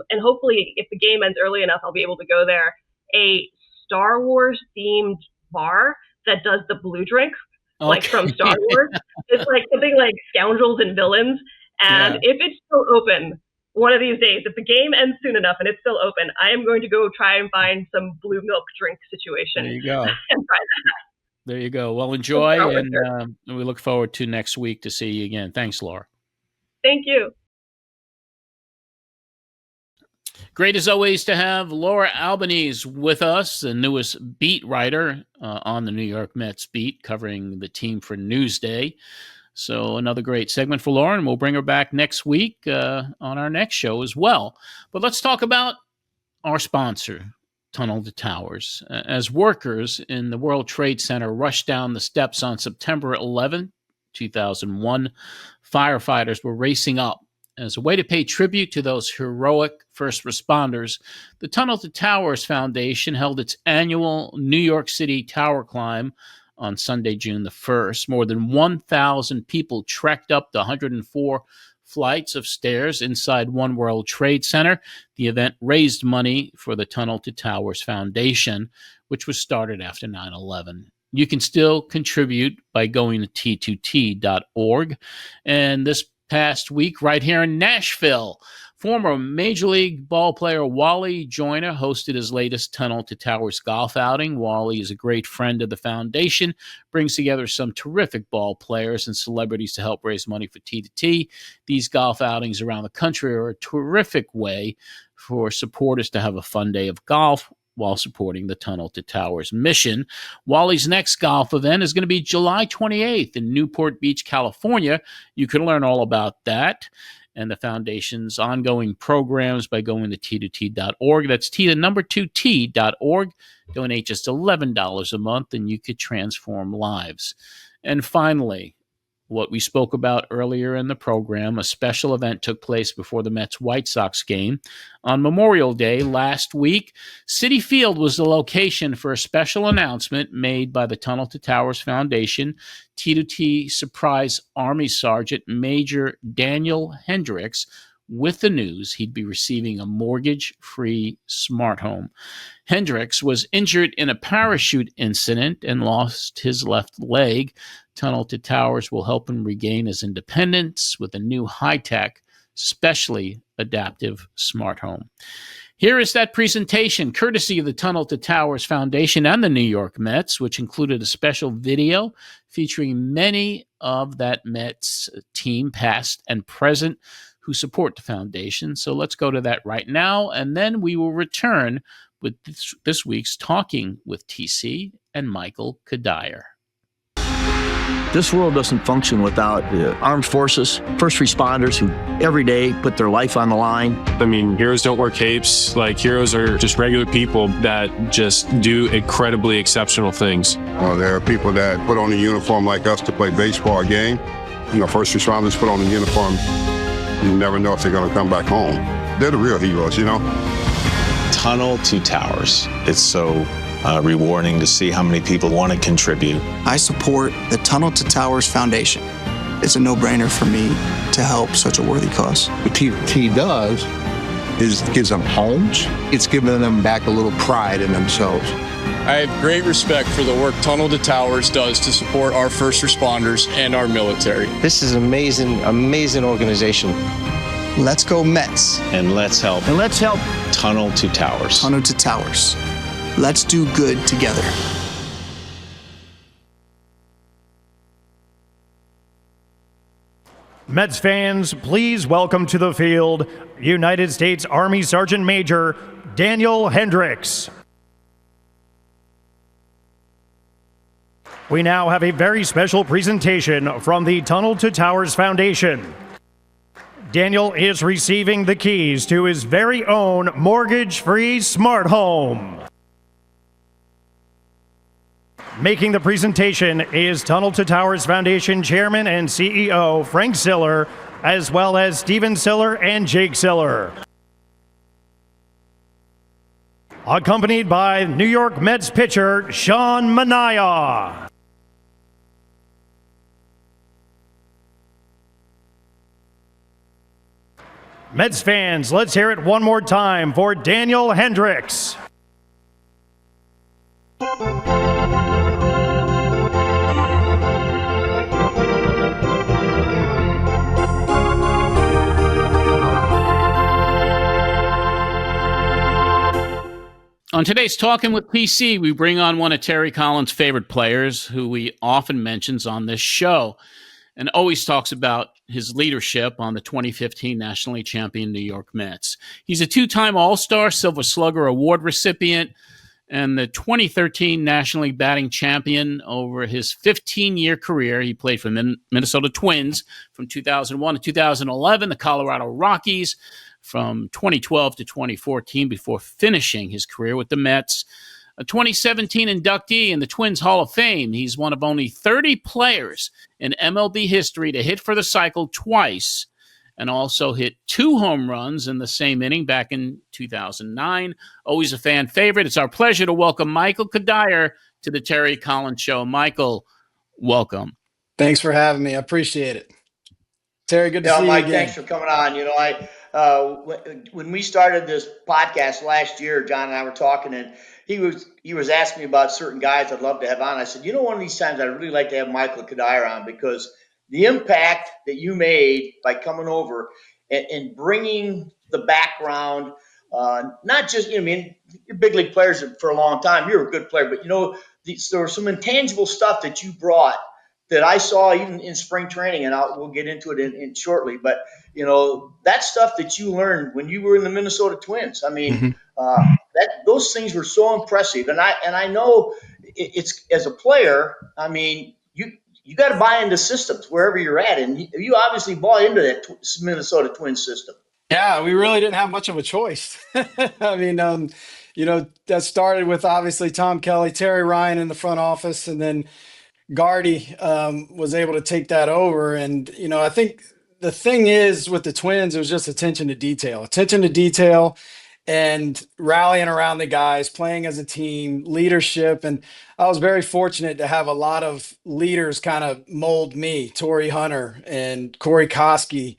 and hopefully if the game ends early enough, I'll be able to go there, a Star Wars themed bar that does the blue drink, like from Star Wars. It's like something like Scoundrels and Villains. And if it's still open one of these days, if the game ends soon enough and it's still open, I am going to go try and find some blue milk drink situation. There you go. And try that. There you go. Well, enjoy, and we look forward to next week to see you again. Thanks, Laura. Thank you. Great as always to have Laura Albanese with us, the newest beat writer on the New York Mets beat, covering the team for Newsday. So another great segment for Laura, and we'll bring her back next week on our next show as well. But let's talk about our sponsor, Tunnel to Towers. As workers in the World Trade Center rushed down the steps on September 11, 2001, firefighters were racing up. As a way to pay tribute to those heroic first responders, the Tunnel to Towers Foundation held its annual New York City Tower Climb on Sunday, June the 1st. More than 1,000 people trekked up the 104 flights of stairs inside One World Trade Center. The event raised money for the Tunnel to Towers Foundation, which was started after 9/11. You can still contribute by going to t2t.org. And this past week, right here in Nashville, former Major League ball player Wally Joyner hosted his latest Tunnel to Towers golf outing. Wally is a great friend of the foundation, brings together some terrific ball players and celebrities to help raise money for T2T. These golf outings around the country are a terrific way for supporters to have a fun day of golf while supporting the Tunnel to Towers mission. Wally's next golf event is going to be July 28th in Newport Beach, California. You can learn all about that and the foundation's ongoing programs by going to t2t.org. That's t2t.org. Donate just $11 a month and you could transform lives. And finally, what we spoke about earlier in the program, a special event took place before the Mets-White Sox game. On Memorial Day last week, Citi Field was the location for a special announcement made by the Tunnel to Towers Foundation. T2T surprised Army Sergeant Major Daniel Hendricks with the news he'd be receiving a mortgage-free smart home. Hendricks was injured in a parachute incident and lost his left leg. Tunnel to Towers will help him regain his independence with a new high-tech, specially adaptive smart home. Here is that presentation, courtesy of the Tunnel to Towers Foundation and the New York Mets, which included a special video featuring many of that Mets team, past and present, who support the foundation. So let's go to that right now, and then we will return with this week's Talking with TC and Michael Cuddyer. This world doesn't function without armed forces, first responders who every day put their life on the line. I mean, heroes don't wear capes. Like, heroes are just regular people that just do incredibly exceptional things. There are people that put on a uniform like us to play baseball game. First responders put on a uniform. You never know if they're going to come back home. They're the real heroes, Tunnel to Towers. It's so rewarding to see how many people want to contribute. I support the Tunnel to Towers Foundation. It's a no-brainer for me to help such a worthy cause. What TT does is gives them homes. It's giving them back a little pride in themselves. I have great respect for the work Tunnel to Towers does to support our first responders and our military. This is amazing, amazing organization. Let's go Mets. And let's help. And let's help Tunnel to Towers. Tunnel to Towers. Let's do good together. Mets fans, please welcome to the field United States Army Sergeant Major Daniel Hendricks. We now have a very special presentation from the Tunnel to Towers Foundation. Daniel is receiving the keys to his very own mortgage-free smart home. Making the presentation is Tunnel to Towers Foundation Chairman and CEO Frank Siller, as well as Steven Siller and Jake Siller. Accompanied by New York Mets pitcher Sean Manaea. Mets fans, let's hear it one more time for Daniel Hendricks. On today's Talking with PC, we bring on one of Terry Collins' favorite players who he often mentions on this show and always talks about his leadership on the 2015 National League champion New York Mets. He's a two-time All-Star Silver Slugger Award recipient and the 2013 National League batting champion. Over his 15-year career, he played for Minnesota Twins from 2001 to 2011, the Colorado Rockies from 2012 to 2014 before finishing his career with the Mets. A 2017 inductee in the Twins Hall of Fame, he's one of only 30 players in MLB history to hit for the cycle twice and also hit 2 home runs in the same inning back in 2009. Always a fan favorite. It's our pleasure to welcome Michael Cuddyer to the Terry Collins Show. Michael, welcome. Thanks for having me. I appreciate it. Terry, good to see Mike, you again. Thanks for coming on. When we started this podcast last year, John and I were talking, and he was asking me about certain guys I'd love to have on. I said, one of these times I'd really like to have Michael Cuddyer on, because the impact that you made by coming over and bringing the background, not just, you're big league players for a long time. You're a good player, but there was some intangible stuff that you brought that I saw even in spring training, and we'll get into it in shortly. But that stuff that you learned when you were in the Minnesota Twins. Those things were so impressive, and I know it's, as a player, you got to buy into systems wherever you're at, and you obviously bought into that Minnesota Twins system. Yeah, we really didn't have much of a choice. That started with obviously Tom Kelly, Terry Ryan in the front office, and then Gardy was able to take that over. And, I think the thing is with the Twins, it was just attention to detail and rallying around the guys, playing as a team, leadership. And I was very fortunate to have a lot of leaders kind of mold me, Torrey Hunter and Corey Koski,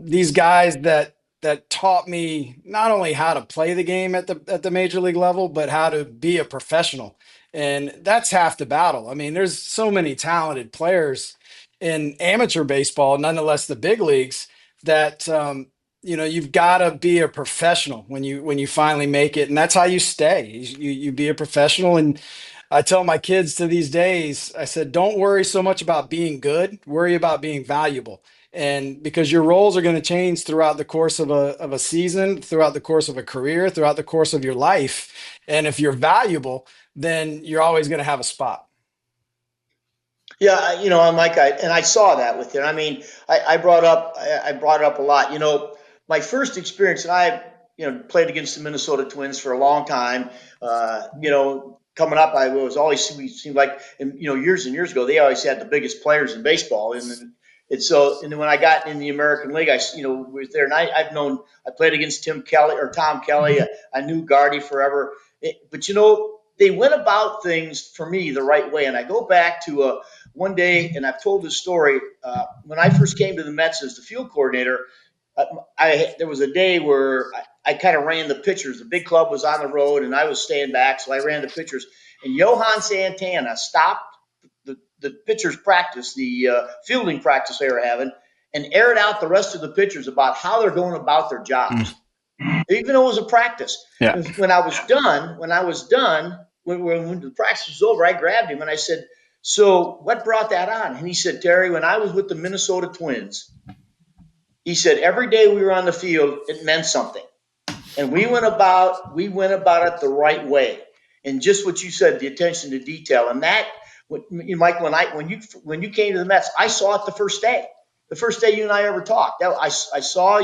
these guys that taught me not only how to play the game at the major league level, but how to be a professional. And that's half the battle. There's so many talented players in amateur baseball, nonetheless the big leagues, that you've got to be a professional when you finally make it, and that's how you stay. You be a professional. And I tell my kids to these days, I said, don't worry so much about being good, worry about being valuable. And because your roles are going to change throughout the course of a season, throughout the course of a career, throughout the course of your life. And if you're valuable, then you're always going to have a spot. Yeah, Mike, I saw that with you. I mean, I brought up a lot. My first experience, and I, played against the Minnesota Twins for a long time. Coming up, I was always seemed like, and years and years ago, they always had the biggest players in baseball, and then when I got in the American League, I was there, and I played against Tom Kelly. I knew Gardy forever, but they went about things for me the right way, and I go back to one day, and I've told this story. When I first came to the Mets as the field coordinator, there was a day where I kind of ran the pitchers. The big club was on the road, and I was staying back, so I ran the pitchers. And Johan Santana stopped the pitchers' practice, the fielding practice they were having, and aired out the rest of the pitchers about how they're going about their jobs, even though it was a practice. Yeah. When I was done, when the practice was over, I grabbed him and I said, "So what brought that on?" And he said, "Terry, when I was with the Minnesota Twins," he said, "every day we were on the field, it meant something. And we went about it the right way." And just what you said, the attention to detail. And that, Mike, when you came to the Mets, I saw it the first day you and I ever talked. I saw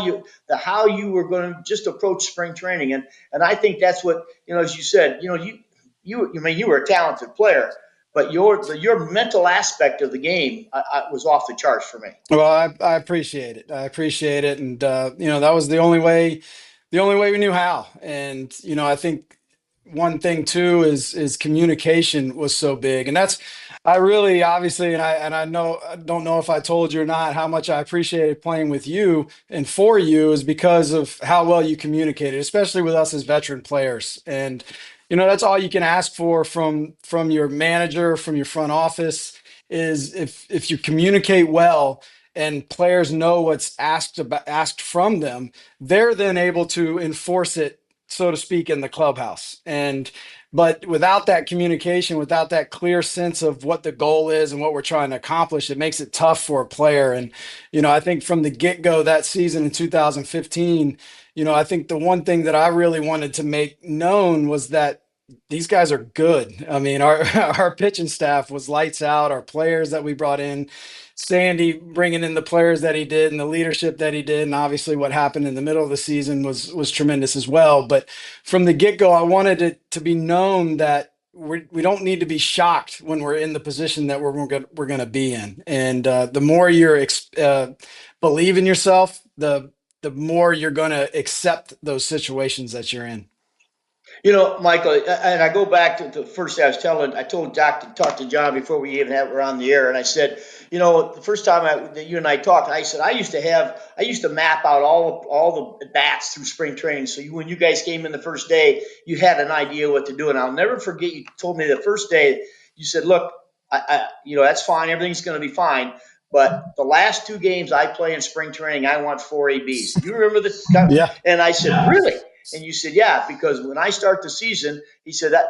how you were going to just approach spring training. And I think that's what, as you said, you were a talented player, but your mental aspect of the game was off the charts for me. Well, I appreciate it. And that was the only way we knew how. And I think one thing too is communication was so big, and that's I really obviously, and I don't know if I told you or not how much I appreciated playing with you and for you is because of how well you communicated, especially with us as veteran players. And that's all you can ask for from your manager, from your front office, is if you communicate well and players know what's asked from them, they're then able to enforce it, so to speak, in the clubhouse. But without that communication, without that clear sense of what the goal is and what we're trying to accomplish, it makes it tough for a player. And I think from the get-go that season in 2015, I think the one thing that I really wanted to make known was that these guys are good. I mean, our pitching staff was lights out. Our players that we brought in, Sandy bringing in the players that he did and the leadership that he did, and obviously what happened in the middle of the season was tremendous as well. But from the get-go, I wanted it to be known that we don't need to be shocked when we're in the position that we're going to be in. And the more you believe in yourself, the more you're going to accept those situations that you're in. Michael, and I go back to the first day I told Doc to talk to John before we even were on the air. And I said, the first time that you and I talked, I said, I used to map out all the bats through spring training. So when you guys came in the first day, you had an idea what to do. And I'll never forget, you told me the first day, you said, look, that's fine. Everything's going to be fine. But the last two games I play in spring training, I want 4 ABs. Do you remember this? Yeah. And I said, really? And you said, yeah, because when I start the season, he said that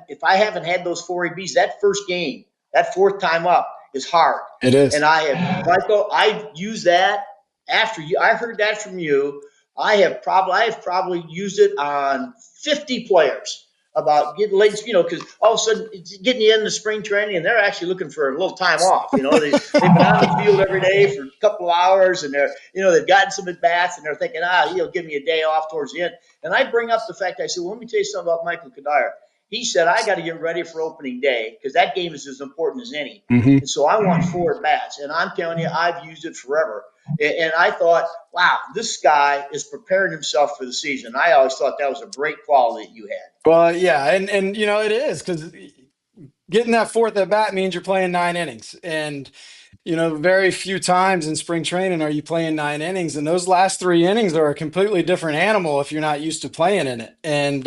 if I haven't had those 4 ABs, that first game, that fourth time up is hard. It is. And Michael, I use that after you. I heard that from you. I have probably used it on 50 players about getting late, because all of a sudden it's getting you into spring training and they're actually looking for a little time off. They've been on the field every day for a couple of hours and they've gotten some at bats and they're thinking, give me a day off towards the end. And I bring up the fact, I said, well, let me tell you something about Michael Cuddyer. He said, I got to get ready for opening day because that game is as important as any. Mm-hmm. And so I want 4 at bats. And I'm telling you, I've used it forever. And I thought, wow, this guy is preparing himself for the season. I always thought that was a great quality that you had. Well, yeah. And it is, because getting that 4th at bat means you're playing 9 innings. And, very few times in spring training are you playing 9 innings. And those last 3 innings are a completely different animal if you're not used to playing in it. And,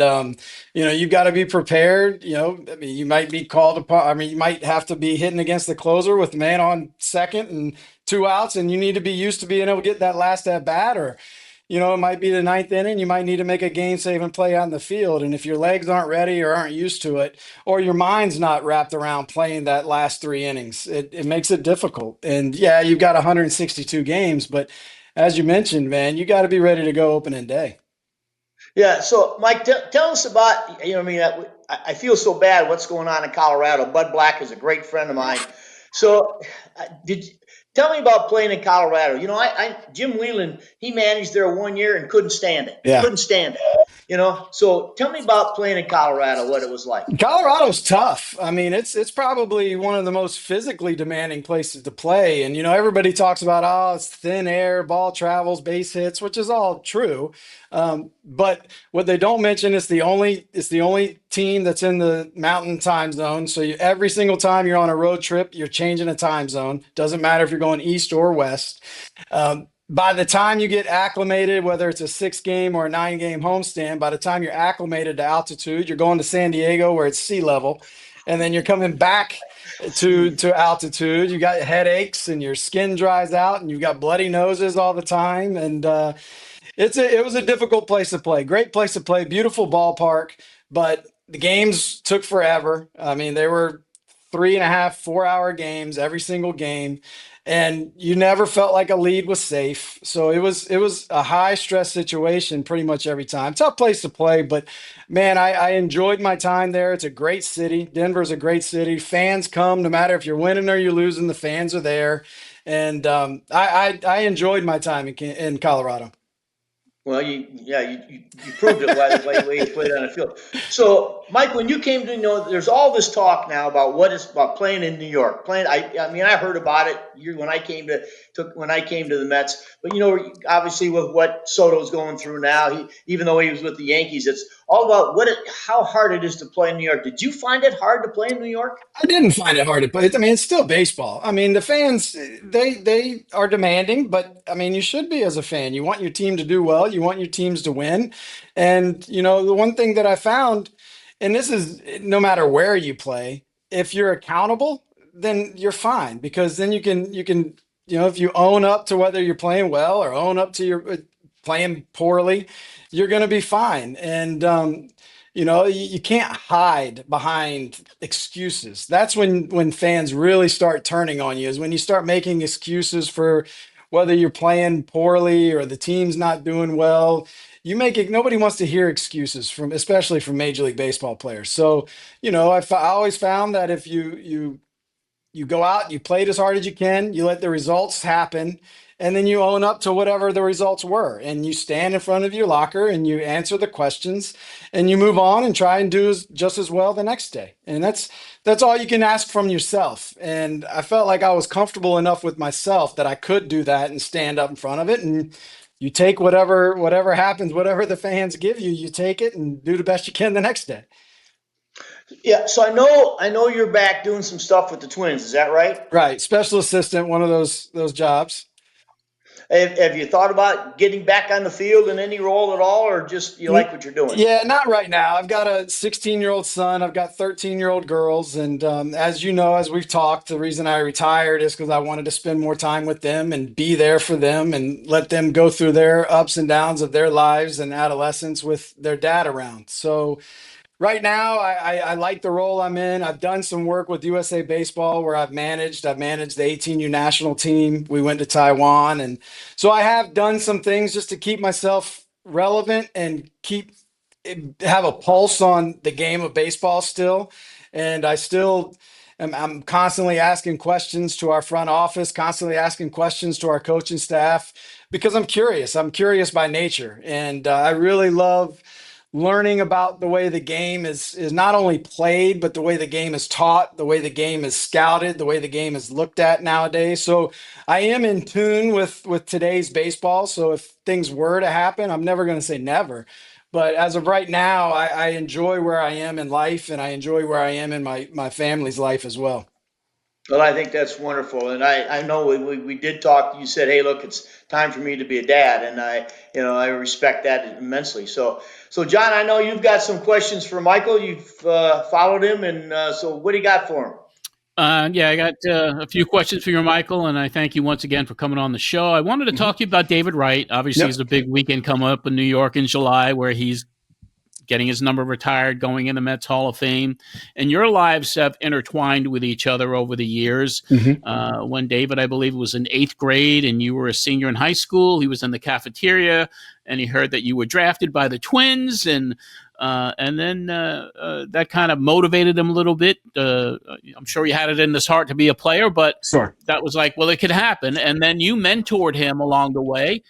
you've got to be prepared. You might be called upon. You might have to be hitting against the closer with the man on second and 2 outs. And you need to be used to being able to get that last at bat, or it might be the ninth inning. You might need to make a game-saving play out in the field. And if your legs aren't ready or aren't used to it, or your mind's not wrapped around playing that last 3 innings, it makes it difficult. And yeah, you've got 162 games, but as you mentioned, man, you got to be ready to go opening day. Yeah. So, Mike, tell us about, I feel so bad what's going on in Colorado. Bud Black is a great friend of mine. So, tell me about playing in Colorado. Jim Whelan, he managed there 1 year and couldn't stand it. Yeah. Couldn't stand it. So tell me about playing in Colorado, what it was like. Colorado's tough. I mean, it's probably one of the most physically demanding places to play. And everybody talks about, it's thin air, ball travels, base hits, which is all true. But what they don't mention is it's the only team that's in the Mountain Time Zone. So every single time you're on a road trip, you're changing a time zone. Doesn't matter if you're going east or west. By the time you get acclimated, whether it's a 6-game or a 9-game homestand, by the time you're acclimated to altitude, you're going to San Diego where it's sea level, and then you're coming back to altitude. You got headaches and your skin dries out and you've got bloody noses all the time. And it was a difficult place to play. Great place to play, beautiful ballpark, but the games took forever. I mean, they were 3.5, 4-hour games every single game. And you never felt like a lead was safe. So it was a high stress situation pretty much every time. Tough place to play, but man, I enjoyed my time there. It's a great city. Denver's a great city. Fans come no matter if you're winning or you're losing, the fans are there. And I enjoyed my time in Colorado. Well, you proved it by the way you played on the field. So, Mike, when you came to there's all this talk now about about playing in New York. I heard about it when I came to the Mets. But obviously with what Soto's going through now, even though he was with the Yankees, it's all about how hard it is to play in New York. Did you find it hard to play in New York? I didn't find it hard to play. I mean, it's still baseball. I mean, the fans, they are demanding, but I mean, you should be as a fan. You want your team to do well. You want your teams to win. And, the one thing that I found, and this is no matter where you play, if you're accountable, then you're fine, because then you can, if you own up to whether you're playing well or own up to your playing poorly, you're going to be fine. And, you can't hide behind excuses. That's when fans really start turning on you, is when you start making excuses for whether you're playing poorly or the team's not doing well. You make it, nobody wants to hear excuses especially from Major League Baseball players. So, I always found that if you go out, you played as hard as you can, you let the results happen, and then you own up to whatever the results were, and you stand in front of your locker and you answer the questions and you move on and try and do just as well the next day. And that's all you can ask from yourself. And I felt like I was comfortable enough with myself that I could do that and stand up in front of it. And you take whatever happens, whatever the fans give you, you take it and do the best you can the next day. Yeah, so I know you're back doing some stuff with the Twins. Is that right? Right, special assistant, one of those jobs. Have you thought about getting back on the field in any role at all, or just you like what you're doing? Yeah, not right now. I've got a 16-year-old son. I've got 13-year-old girls. And as you know, as we've talked, the reason I retired is because I wanted to spend more time with them and be there for them and let them go through their ups and downs of their lives and adolescence with their dad around. So right now, I like the role I'm in. I've done some work with USA Baseball where I've managed the 18U national team. We went to Taiwan. And so I have done some things just to keep myself relevant and have a pulse on the game of baseball still. And I'm constantly asking questions to our front office, constantly asking questions to our coaching staff, because I'm curious. I'm curious by nature. And I really love learning about the way the game is not only played, but the way the game is taught, the way the game is scouted, the way the game is looked at nowadays. So I am in tune with today's baseball. So if things were to happen, I'm never going to say never. But as of right now, I enjoy where I am in life, and I enjoy where I am in my family's life as well. Well, I think that's wonderful, and I know we did talk. You said, "Hey, look, it's time for me to be a dad," and I respect that immensely. So John, I know you've got some questions for Michael. You've followed him, and so what do you got for him? Yeah, I got a few questions for you, Michael, and I thank you once again for coming on the show. I wanted to talk to you about David Wright. Obviously, Yep. there's a big weekend coming up in New York in July where he's getting his number retired, going in the Mets Hall of Fame. And your lives have intertwined with each other over the years. When David, I believe, was in 8th grade and you were a senior in high school, he was in the cafeteria and he heard that you were drafted by the Twins. And then that kind of motivated him a little bit. I'm sure he had it in his heart to be a player, but Sure. that was like, well, it could happen. And then you mentored him along the way.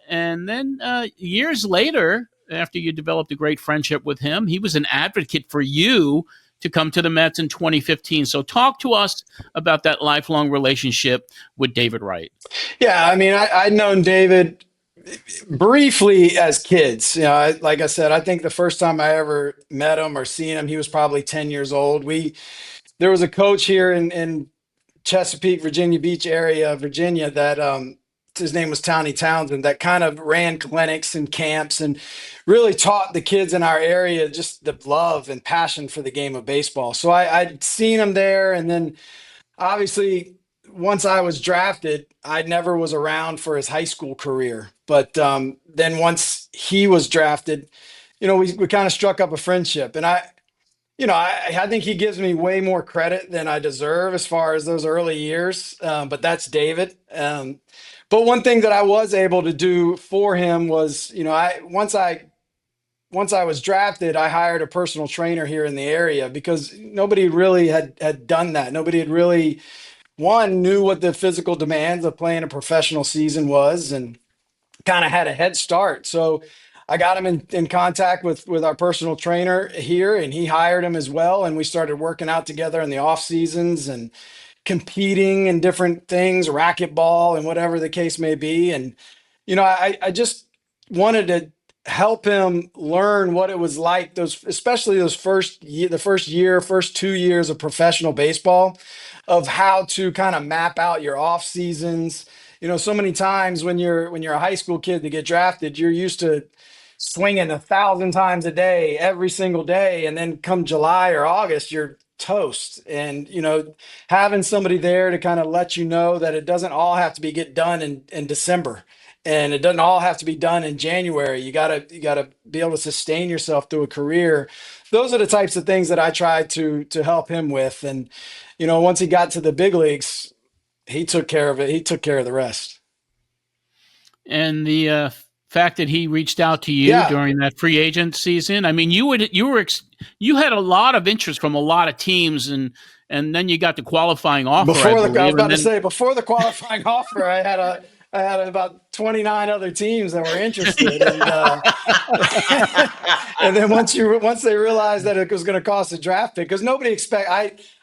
And then years later, after you developed a great friendship with him, he was an advocate for you to come to the Mets in 2015. So talk to us about that lifelong relationship with David Wright. Yeah, I mean, I'd known David briefly as kids. You know, like I said, I think the first time I ever met him or seen him, he was probably 10 years old. There was a coach here in Chesapeake, Virginia Beach area, Virginia, that his name was Townie Townsend, that kind of ran clinics and camps and really taught the kids in our area just the love and passion for the game of baseball. So I'd seen him there. And then obviously once I was drafted, I never was around for his high school career. But then once he was drafted, you know, we kind of struck up a friendship. And I think he gives me way more credit than I deserve as far as those early years. But that's David. But one thing that I was able to do for him was, you know, once I was drafted, I hired a personal trainer here in the area because nobody really had done that. Nobody had really, knew what the physical demands of playing a professional season was and kind of had a head start. So I got him in contact with our personal trainer here, and he hired him as well. And we started working out together in the off seasons and competing in different things, racquetball and whatever the case may be. And, you know, I just wanted to help him learn what it was like, especially the first 2 years of professional baseball, of how to kind of map out your off seasons. You know, so many times when you're a high school kid to get drafted, you're used to swinging 1,000 times a day, every single day. And then come July or August, you're toast. And, you know, having somebody there to kind of let you know that it doesn't all have to get done in December. And it doesn't all have to be done in January. You gotta be able to sustain yourself through a career. Those are the types of things that I tried to help him with. And, you know, once he got to the big leagues, he took care of it. He took care of the rest. And the fact that he reached out to you during that free agent season, I mean, you had a lot of interest from a lot of teams, and then you got the qualifying offer. Before the qualifying offer, I had about 29 other teams that were interested, and then once they realized that it was going to cost a draft pick, because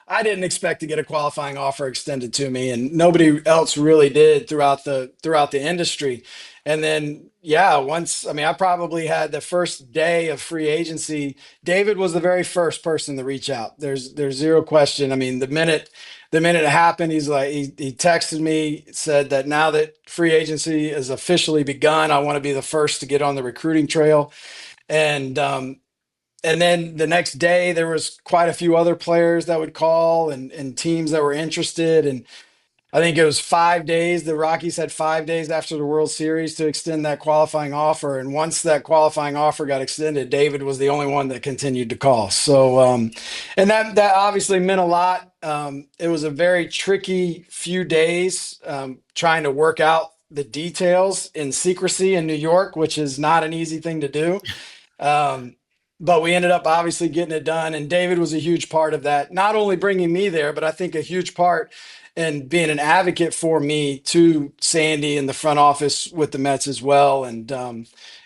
I didn't expect to get a qualifying offer extended to me, and nobody else really did throughout the industry. And then, I probably had the first day of free agency. David was the very first person to reach out. There's zero question. I mean, the minute it happened, he's like, he texted me, said that now that free agency is officially begun, I want to be the first to get on the recruiting trail. And then the next day, there was quite a few other players that would call and teams that were interested. And I think it was 5 days. The Rockies had 5 days after the World Series to extend that qualifying offer. And once that qualifying offer got extended, David was the only one that continued to call. So, and that obviously meant a lot. It was a very tricky few days trying to work out the details in secrecy in New York, which is not an easy thing to do. But we ended up obviously getting it done. And David was a huge part of that, not only bringing me there, but I think a huge part in being an advocate for me to Sandy in the front office with the Mets as well. And,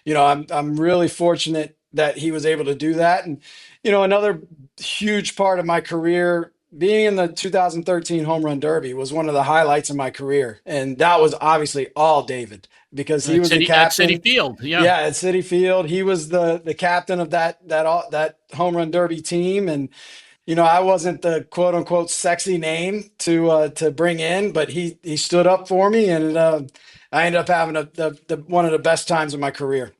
you know, I'm really fortunate that he was able to do that. And, you know, another huge part of my career, being in the 2013 Home Run Derby, was one of the highlights of my career. And that was obviously all David, because he was the captain at Citi Field. Yeah, at Citi Field. He was the captain of that Home Run Derby team. And, you know, I wasn't the quote unquote sexy name to bring in, but he stood up for me, and I ended up having one of the best times of my career.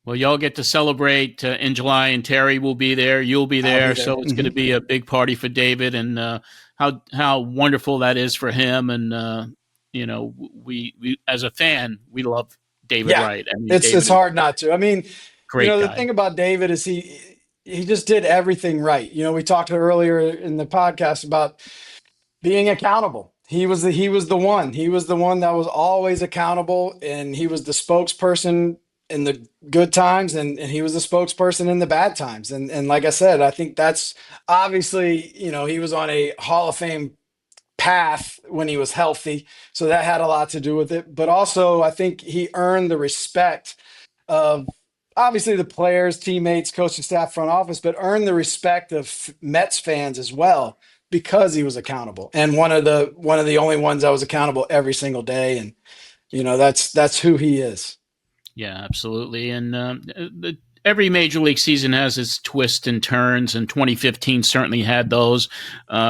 Well, y'all get to celebrate in July, and Terry will be there. You'll be there, so it's going to be a big party for David, and how wonderful that is for him. And we as a fan, we love David Wright. I mean, it's hard not to. I mean, great the guy. thing about David is he just did everything right. We talked earlier in the podcast about being accountable. He was the one. He was the one that was always accountable, and he was the spokesperson in the good times, and he was the spokesperson in the bad times. And like I said, I think that's obviously, he was on a Hall of Fame path when he was healthy, so that had a lot to do with it. But also, I think he earned the respect of obviously the players, teammates, coaching staff, front office, but earned the respect of Mets fans as well, because he was accountable, and one of the only ones that was accountable every single day. And that's who he is. Yeah, absolutely. And every major league season has its twists and turns, and 2015 certainly had those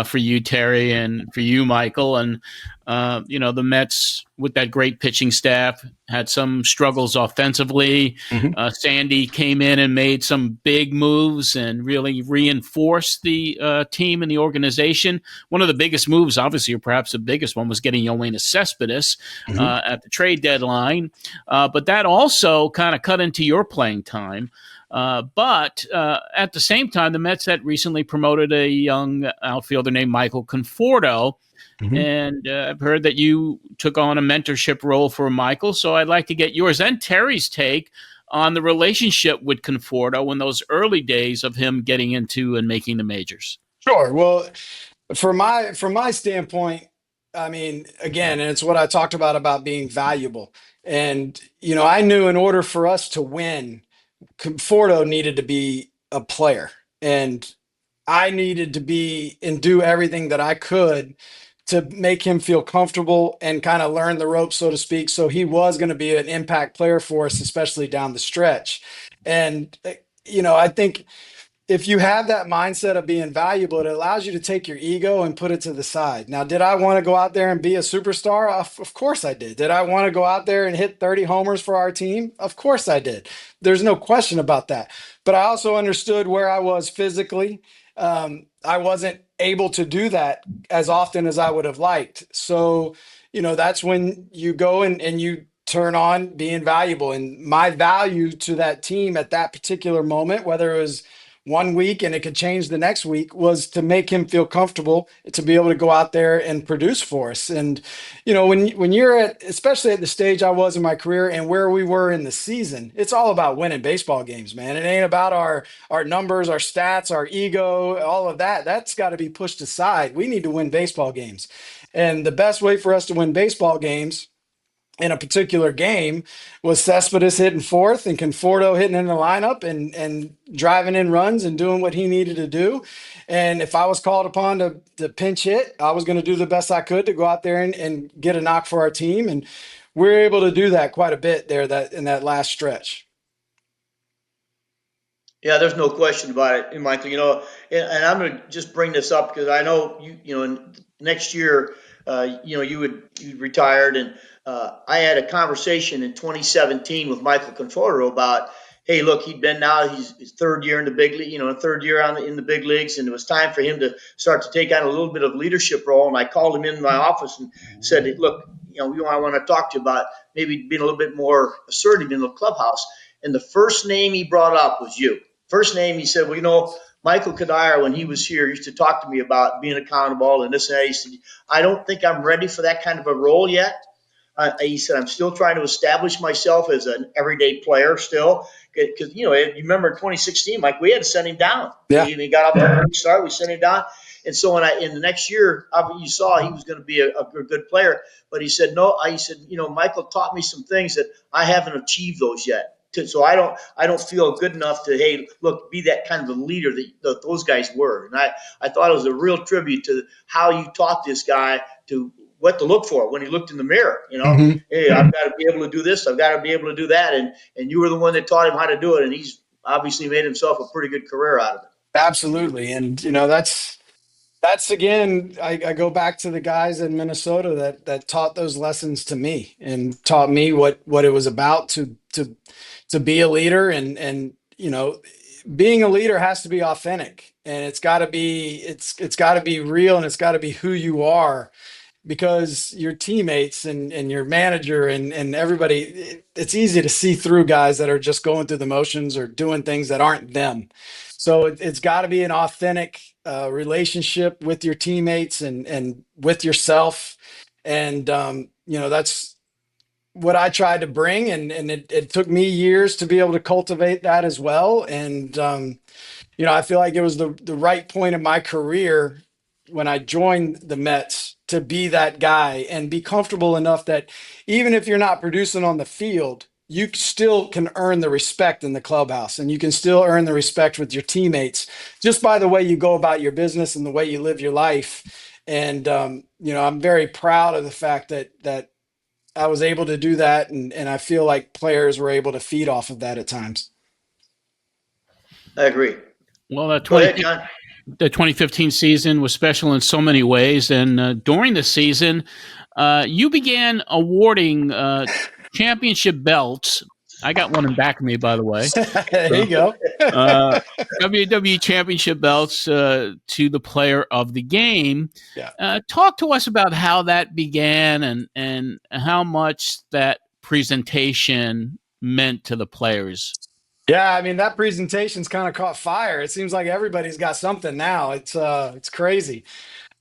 for you, Terry, and for you, Michael. And the Mets, with that great pitching staff, had some struggles offensively. Sandy came in and made some big moves and really reinforced the team and the organization. One of the biggest moves, obviously, or perhaps the biggest one, was getting Yoenis Cespedes at the trade deadline. But that also kind of cut into your playing time. But at the same time, the Mets had recently promoted a young outfielder named Michael Conforto. And I've heard that you took on a mentorship role for Michael. So I'd like to get yours and Terry's take on the relationship with Conforto in those early days of him getting into and making the majors. Sure. Well, from my standpoint, I mean, again, and it's what I talked about being valuable. And, I knew in order for us to win, Conforto needed to be a player, and I needed to be and do everything that I could to make him feel comfortable and kind of learn the ropes, so to speak. So he was going to be an impact player for us, especially down the stretch. And, I think if you have that mindset of being valuable, it allows you to take your ego and put it to the side. Now, did I want to go out there and be a superstar? Of course I did. Did I want to go out there and hit 30 homers for our team? Of course I did. There's no question about that. But I also understood where I was physically. I wasn't able to do that as often as I would have liked. So, that's when you go and you turn on being valuable. And my value to that team at that particular moment, whether it was 1 week and it could change the next week, was to make him feel comfortable to be able to go out there and produce for us. And, when you're especially at the stage I was in my career and where we were in the season, it's all about winning baseball games, man. It ain't about our numbers, our stats, our ego, all of that. That's got to be pushed aside. We need to win baseball games. And the best way for us to win baseball games in a particular game was Cespedes hitting fourth and Conforto hitting in the lineup and driving in runs and doing what he needed to do. And if I was called upon to pinch hit, I was going to do the best I could to go out there and get a knock for our team. And we were able to do that quite a bit there in that last stretch. Yeah, there's no question about it, Michael. And I'm going to just bring this up because I know next year, you retired, and I had a conversation in 2017 with Michael Conforto about, hey, look, he's his third year in the big league, third year in the big leagues, and it was time for him to start to take on a little bit of leadership role. And I called him in my office and said, look, I want to talk to you about maybe being a little bit more assertive in the clubhouse. And the first name he brought up was you. First name, he said, well, Michael Cuddyer, when he was here, used to talk to me about being accountable and this and that. He said, I don't think I'm ready for that kind of a role yet. He said, I'm still trying to establish myself as an everyday player still. Because, you remember in 2016, Mike, we had to send him down. Yeah. He got off to a great start. We sent him down. And so in the next year, you saw he was going to be a good player. But he said, no, Michael taught me some things that I haven't achieved those yet. So I don't feel good enough to, hey, look, be that kind of a leader that those guys were. And I thought it was a real tribute to how you taught this guy to what to look for when he looked in the mirror. Hey, I've got to be able to do this. I've got to be able to do that. And you were the one that taught him how to do it. And he's obviously made himself a pretty good career out of it. Absolutely. And, that's That's again, I go back to the guys in Minnesota that taught those lessons to me and taught me what it was about to be a leader. And being a leader has to be authentic, and it's got to be real, and it's got to be who you are, because your teammates and your manager and everybody, it's easy to see through guys that are just going through the motions or doing things that aren't them. So it's got to be an authentic relationship with your teammates and with yourself. And, that's what I tried to bring. And it took me years to be able to cultivate that as well. And, I feel like it was the right point in my career when I joined the Mets to be that guy and be comfortable enough that even if you're not producing on the field, you still can earn the respect in the clubhouse, and you can still earn the respect with your teammates just by the way you go about your business and the way you live your life. And, I'm very proud of the fact that I was able to do that. And I feel like players were able to feed off of that at times. I agree. Well, that Go ahead, John. The 2015 season was special in so many ways, and during the season, you began awarding championship belts. I got one in back of me, by the way. There you go. WWE championship belts to the player of the game. Yeah. Talk to us about how that began and how much that presentation meant to the players. Yeah, I mean, that presentation's kind of caught fire. It seems like everybody's got something now. It's crazy.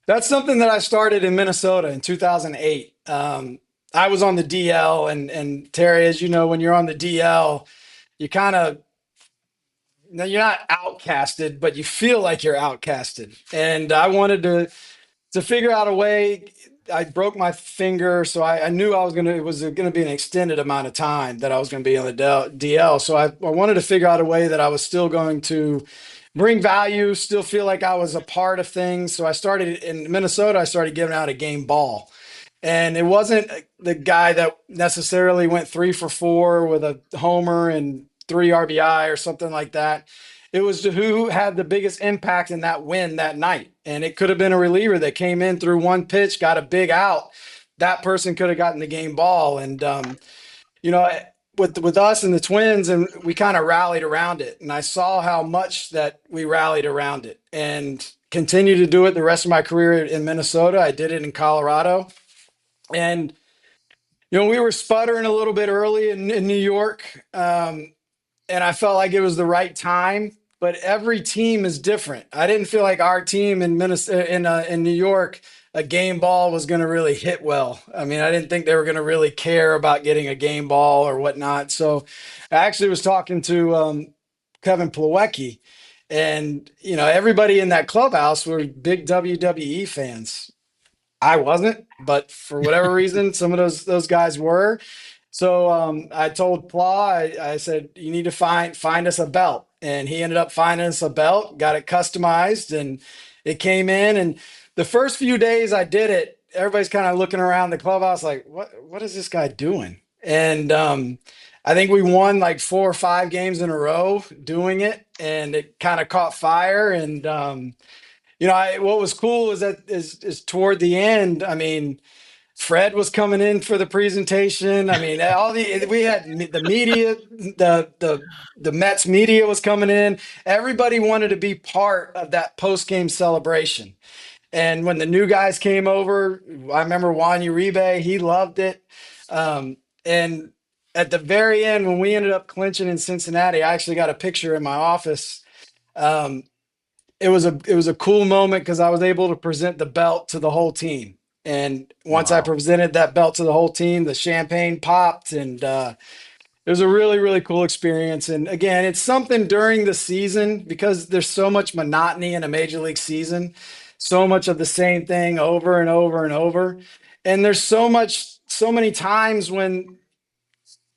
That's something that I started in Minnesota in 2008. I was on the DL, and Terry, as you know, when you're on the DL, you're not outcasted, but you feel like you're outcasted. And I wanted to figure out a way. I broke my finger, so I knew it was gonna be an extended amount of time that I was gonna be on the DL. So I wanted to figure out a way that I was still going to bring value, still feel like I was a part of things. So I started in Minnesota. I started giving out a game ball, and it wasn't the guy that necessarily went 3 for 4 with a homer and 3 RBI or something like that. It was who had the biggest impact in that win that night. And it could have been a reliever that came in through one pitch, got a big out. That person could have gotten the game ball. And, with us and the Twins, and we kind of rallied around it. And I saw how much that we rallied around it and continued to do it the rest of my career in Minnesota. I did it in Colorado. And, we were sputtering a little bit early in New York. And I felt like it was the right time. But every team is different. I didn't feel like our team in Minnesota, in New York, a game ball was going to really hit well. I mean, I didn't think they were going to really care about getting a game ball or whatnot. So I actually was talking to Kevin Plawecki, and everybody in that clubhouse were big WWE fans. I wasn't, but for whatever reason, some of those guys were. So I told Pla, I said, you need to find us a belt. And he ended up finding us a belt, got it customized, and it came in. And the first few days I did it, everybody's kind of looking around the clubhouse like, what is this guy doing? And I think we won like 4 or 5 games in a row doing it, and it kind of caught fire. And, what was cool is toward the end, I mean, Fred was coming in for the presentation. I mean, we had the media, the Mets media was coming in. Everybody wanted to be part of that post-game celebration. And when the new guys came over, I remember Juan Uribe, he loved it. And at the very end, when we ended up clinching in Cincinnati, I actually got a picture in my office. It was a cool moment because I was able to present the belt to the whole team. And once I presented that belt to the whole team, the champagne popped, and it was a really, really cool experience. And again, it's something during the season because there's so much monotony in a major league season, so much of the same thing over and over and over. And there's so many times when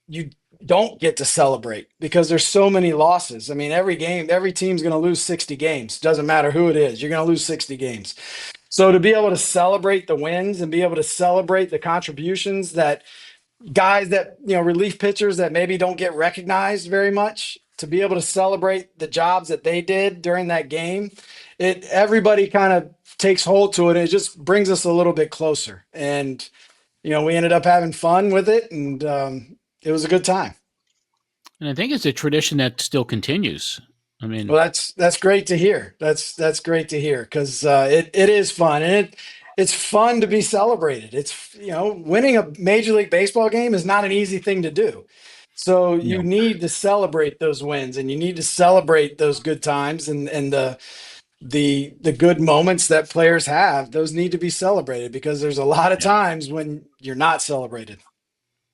you don't get to celebrate because there's so many losses. I mean, every team's going to lose 60 games. Doesn't matter who it is. You're going to lose 60 games. So to be able to celebrate the wins and be able to celebrate the contributions that guys that, relief pitchers that maybe don't get recognized very much, to be able to celebrate the jobs that they did during that game, everybody kind of takes hold to it, and it just brings us a little bit closer. And, we ended up having fun with it, and it was a good time. And I think it's a tradition that still continues. I mean, well, that's great to hear. That's great to hear, because it is fun, and it's fun to be celebrated. It's winning a Major League Baseball game is not an easy thing to do. So you need to celebrate those wins, and you need to celebrate those good times, and the good moments that players have. Those need to be celebrated, because there's a lot of times when you're not celebrated.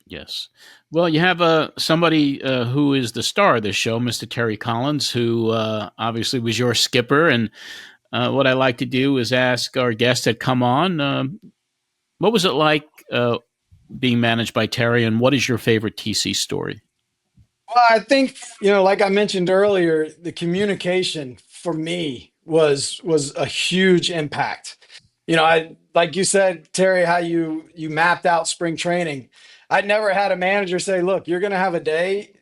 Yes. Well, you have somebody who is the star of this show, Mr. Terry Collins, who obviously was your skipper. And what I like to do is ask our guests that come on, what was it like being managed by Terry, and what is your favorite TC story? Well, I think, like I mentioned earlier, the communication for me was a huge impact. Like you said, Terry, how you mapped out spring training. I'd never had a manager say, look, you're going to have a day,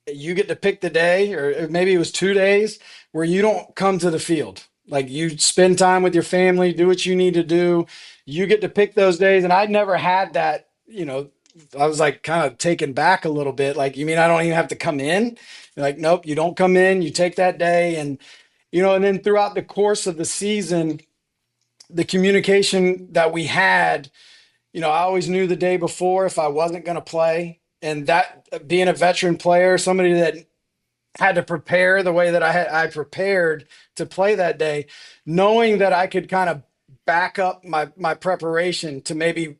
you get to pick the day, or maybe it was 2 days, where you don't come to the field. Like, you spend time with your family, do what you need to do. You get to pick those days. And I'd never had that. I was like kind of taken back a little bit. Like, you mean I don't even have to come in? Like, nope, you don't come in, you take that day. And, and then throughout the course of the season, the communication that we had, I always knew the day before if I wasn't going to play. And that, being a veteran player, somebody that had to prepare the way that I prepared to play that day, knowing that I could kind of back up my preparation to maybe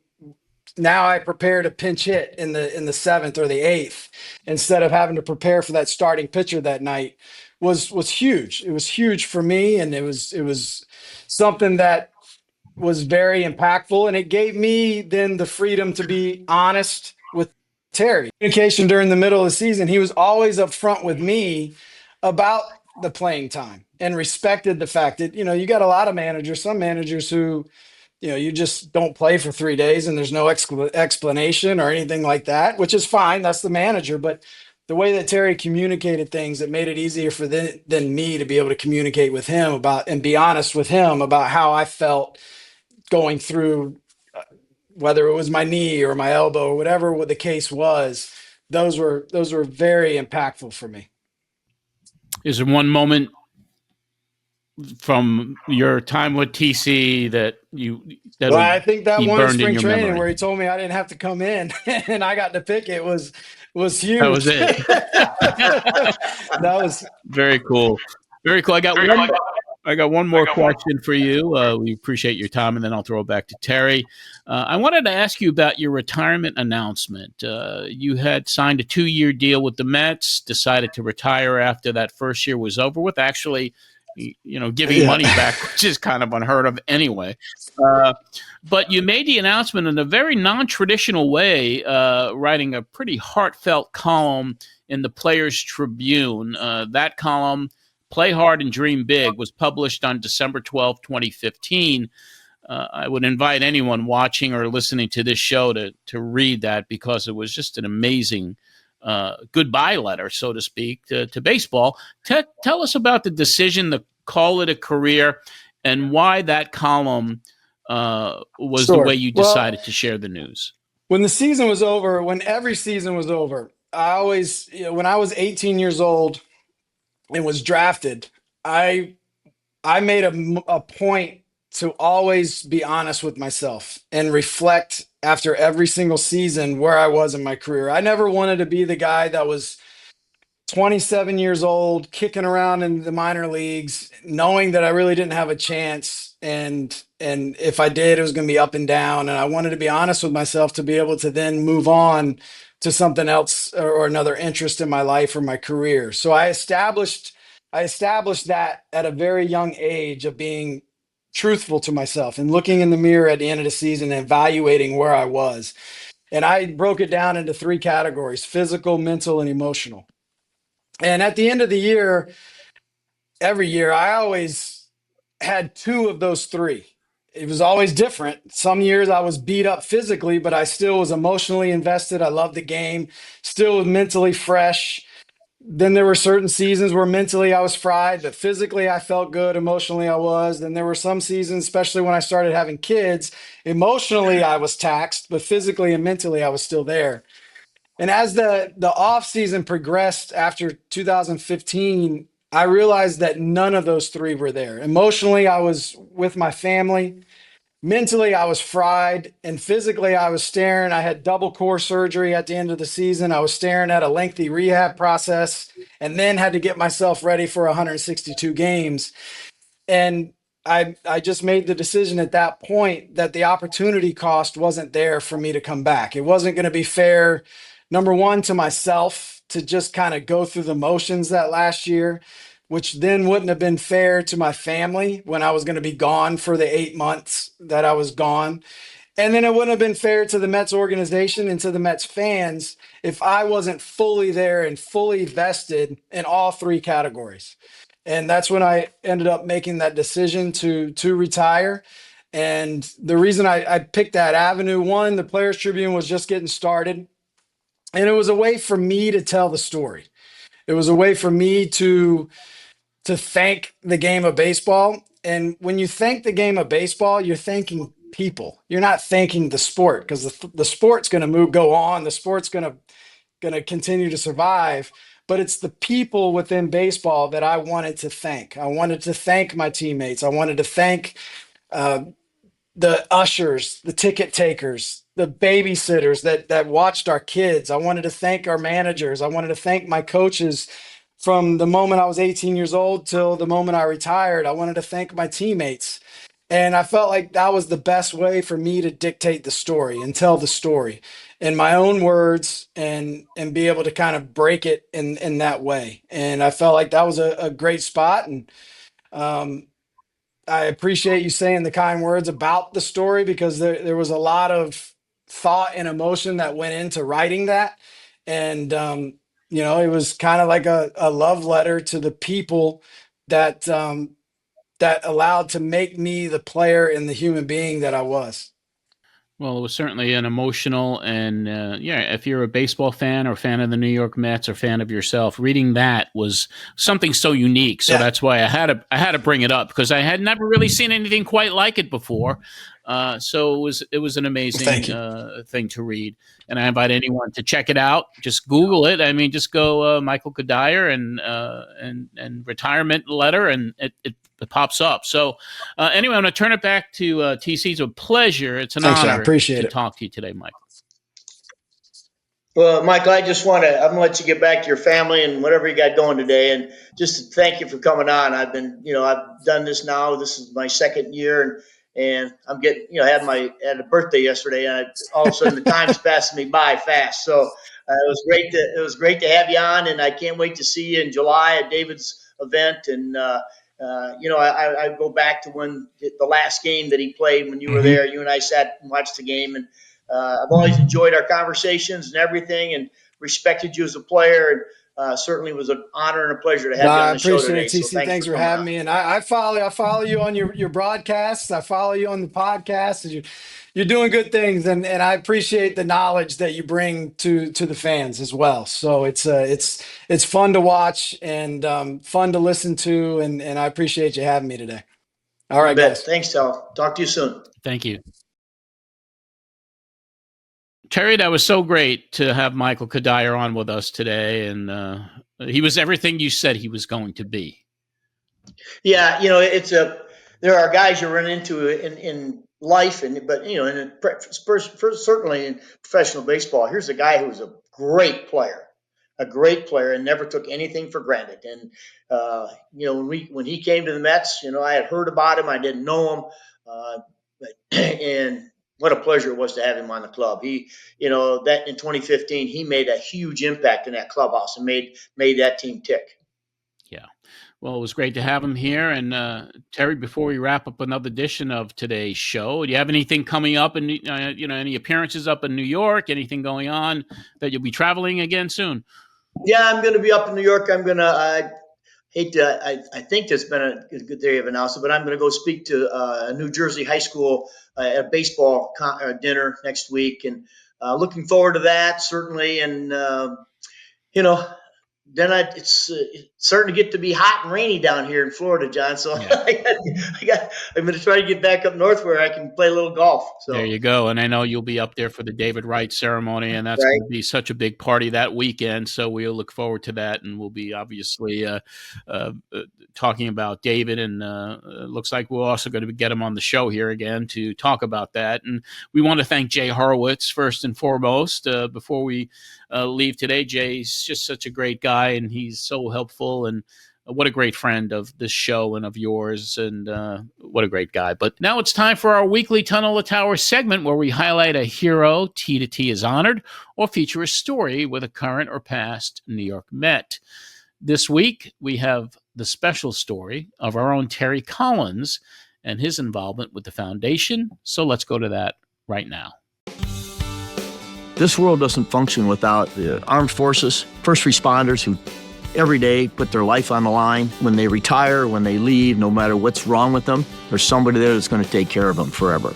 now I prepare to pinch hit in the seventh or the eighth instead of having to prepare for that starting pitcher that night was huge. It was huge for me, and it was something that was very impactful, and it gave me then the freedom to be honest with Terry. Communication during the middle of the season, he was always upfront with me about the playing time and respected the fact that, you got a lot of managers, some managers who, you just don't play for 3 days and there's no explanation or anything like that, which is fine. That's the manager. But the way that Terry communicated things, it made it easier for than me to be able to communicate with him about and be honest with him about how I felt going through, whether it was my knee or my elbow or whatever the case was. Those were very impactful for me. Is there one moment from your time with TC I think that one in spring training where he told me I didn't have to come in and I got to pick it was huge. That was it. That was very cool. Very cool. I got one more question for you. We appreciate your time, and then I'll throw it back to Terry. I wanted to ask you about your retirement announcement. You had signed a 2-year deal with the Mets, decided to retire after that first year was over with. Actually, giving money back, which is kind of unheard of anyway. But you made the announcement in a very non-traditional way, writing a pretty heartfelt column in the Players Tribune. That column, Play Hard and Dream Big, was published on December 12, 2015. I would invite anyone watching or listening to this show to read that, because it was just an amazing goodbye letter, so to speak, to baseball. Tell us about the decision to call it a career and why that column was the way you decided to share the news. When the season was over, when every season was over, I always, when I was 18 years old and was drafted, I made a point to always be honest with myself and reflect after every single season where I was in my career. I never wanted to be the guy that was 27 years old, kicking around in the minor leagues, knowing that I really didn't have a chance. And if I did, it was going to be up and down. And I wanted to be honest with myself to be able to then move on to something else or another interest in my life or my career. So I established that at a very young age of being truthful to myself and looking in the mirror at the end of the season and evaluating where I was. And I broke it down into 3 categories: physical, mental, and emotional. And at the end of the year, every year, I always had 2 of those 3. It was always different. Some years I was beat up physically, but I still was emotionally invested. I loved the game, still was mentally fresh, then there were certain seasons where mentally I was fried, but physically I felt good. Emotionally I was. Then there were some seasons, especially when I started having kids, emotionally I was taxed, but physically and mentally I was still there. And as the off season progressed after 2015, I realized that none of those three were there. Emotionally, I was with my family. Mentally, I was fried, and physically, I was staring. I had double core surgery at the end of the season. I was staring at a lengthy rehab process, and then had to get myself ready for 162 games. And I just made the decision at that point that the opportunity cost wasn't there for me to come back. It wasn't going to be fair, number one, to myself to just kind of go through the motions that last year, which then wouldn't have been fair to my family when I was going to be gone for the 8 months that I was gone. And then it wouldn't have been fair to the Mets organization and to the Mets fans if I wasn't fully there and fully vested in all three categories. And that's when I ended up making that decision to retire. And the reason I picked that avenue, one, the Players Tribune was just getting started. And it was a way for me to tell the story. It was a way for me to thank the game of baseball. And when you thank the game of baseball, you're thanking people. You're not thanking the sport, because the sport's going to go on. The sport's going to continue to survive. But it's the people within baseball that I wanted to thank. I wanted to thank my teammates. I wanted to thank the ushers, the ticket takers, the babysitters that watched our kids. I wanted to thank our managers. I wanted to thank my coaches from the moment I was 18 years old till the moment I retired. I wanted to thank my teammates. And I felt like that was the best way for me to dictate the story and tell the story in my own words, and be able to kind of break it in that way. And I felt like that was a great spot. And I appreciate you saying the kind words about the story, because there was a lot of thought and emotion that went into writing that. And, it was kind of like a love letter to the people that, that allowed to make me the player and the human being that I was. Well, it was certainly an emotional, and if you're a baseball fan or fan of the New York Mets or fan of yourself, reading that was something so unique. So that's why I had to bring it up, because I had never really seen anything quite like it before. So it was an amazing thing to read, and I invite anyone to check it out. Just Google it. I mean, just go Michael Cuddyer and retirement letter, and it pops up. So anyway, I'm going to turn it back to TC. It's a pleasure. It's an honor. I appreciate to it. talk to you today, Michael. Well, Michael, I'm going to let you get back to your family and whatever you got going today. And just to thank you for coming on. I've done this now. This is my second year, and I'm getting, had a birthday yesterday, and all of a sudden the time's passing me by fast. So it was great to have you on, and I can't wait to see you in July at David's event. And, I go back to when the last game that he played when you were there. You and I sat and watched the game, and I've always enjoyed our conversations and everything, and respected you as a player. And certainly was an honor and a pleasure to have you on the show today. I appreciate it, TC. Thanks for having me. And I follow you on your broadcasts. I follow you on the podcast. You're doing good things, and I appreciate the knowledge that you bring to the fans as well. So it's fun to watch and fun to listen to, and I appreciate you having me today. All right, guys. Thanks, Tal. Talk to you soon. Thank you. Terry, that was so great to have Michael Cuddyer on with us today, and he was everything you said he was going to be. Yeah, there are guys you run into in life, certainly in professional baseball. Here's a guy who was a great player, and never took anything for granted. And when he came to the Mets, I had heard about him, I didn't know him, and what a pleasure it was to have him on the club. He, that in 2015, he made a huge impact in that clubhouse and made that team tick. Yeah. Well, it was great to have him here. And Terry, before we wrap up another edition of today's show, do you have anything coming up, and any appearances up in New York? Anything going on that you'll be traveling again soon? Yeah, I'm going to be up in New York. I'm going to. I think there's been a good day of announcement, but I'm going to go speak to a New Jersey high school at a baseball dinner next week, and looking forward to that, certainly. And then it's starting to get to be hot and rainy down here in Florida, John. So Yeah. I'm going to try to get back up north where I can play a little golf. So there you go. And I know you'll be up there for the David Wright ceremony, and that's going to be such a big party that weekend. So we'll look forward to that, and we'll be obviously talking about David. And it looks like we're also going to get him on the show here again to talk about that. And we want to thank Jay Horowitz first and foremost. Before we leave today, Jay's just such a great guy, and he's so helpful, and what a great friend of this show and of yours, and what a great guy. But now it's time for our weekly Tunnel to Towers segment, where we highlight a hero T to T is honored, or feature a story with a current or past New York Met. This week, we have the special story of our own Terry Collins and his involvement with the foundation. So let's go to that right now. This world doesn't function without the armed forces, first responders who every day put their life on the line. When they retire, when they leave, no matter what's wrong with them, there's somebody there that's going to take care of them forever.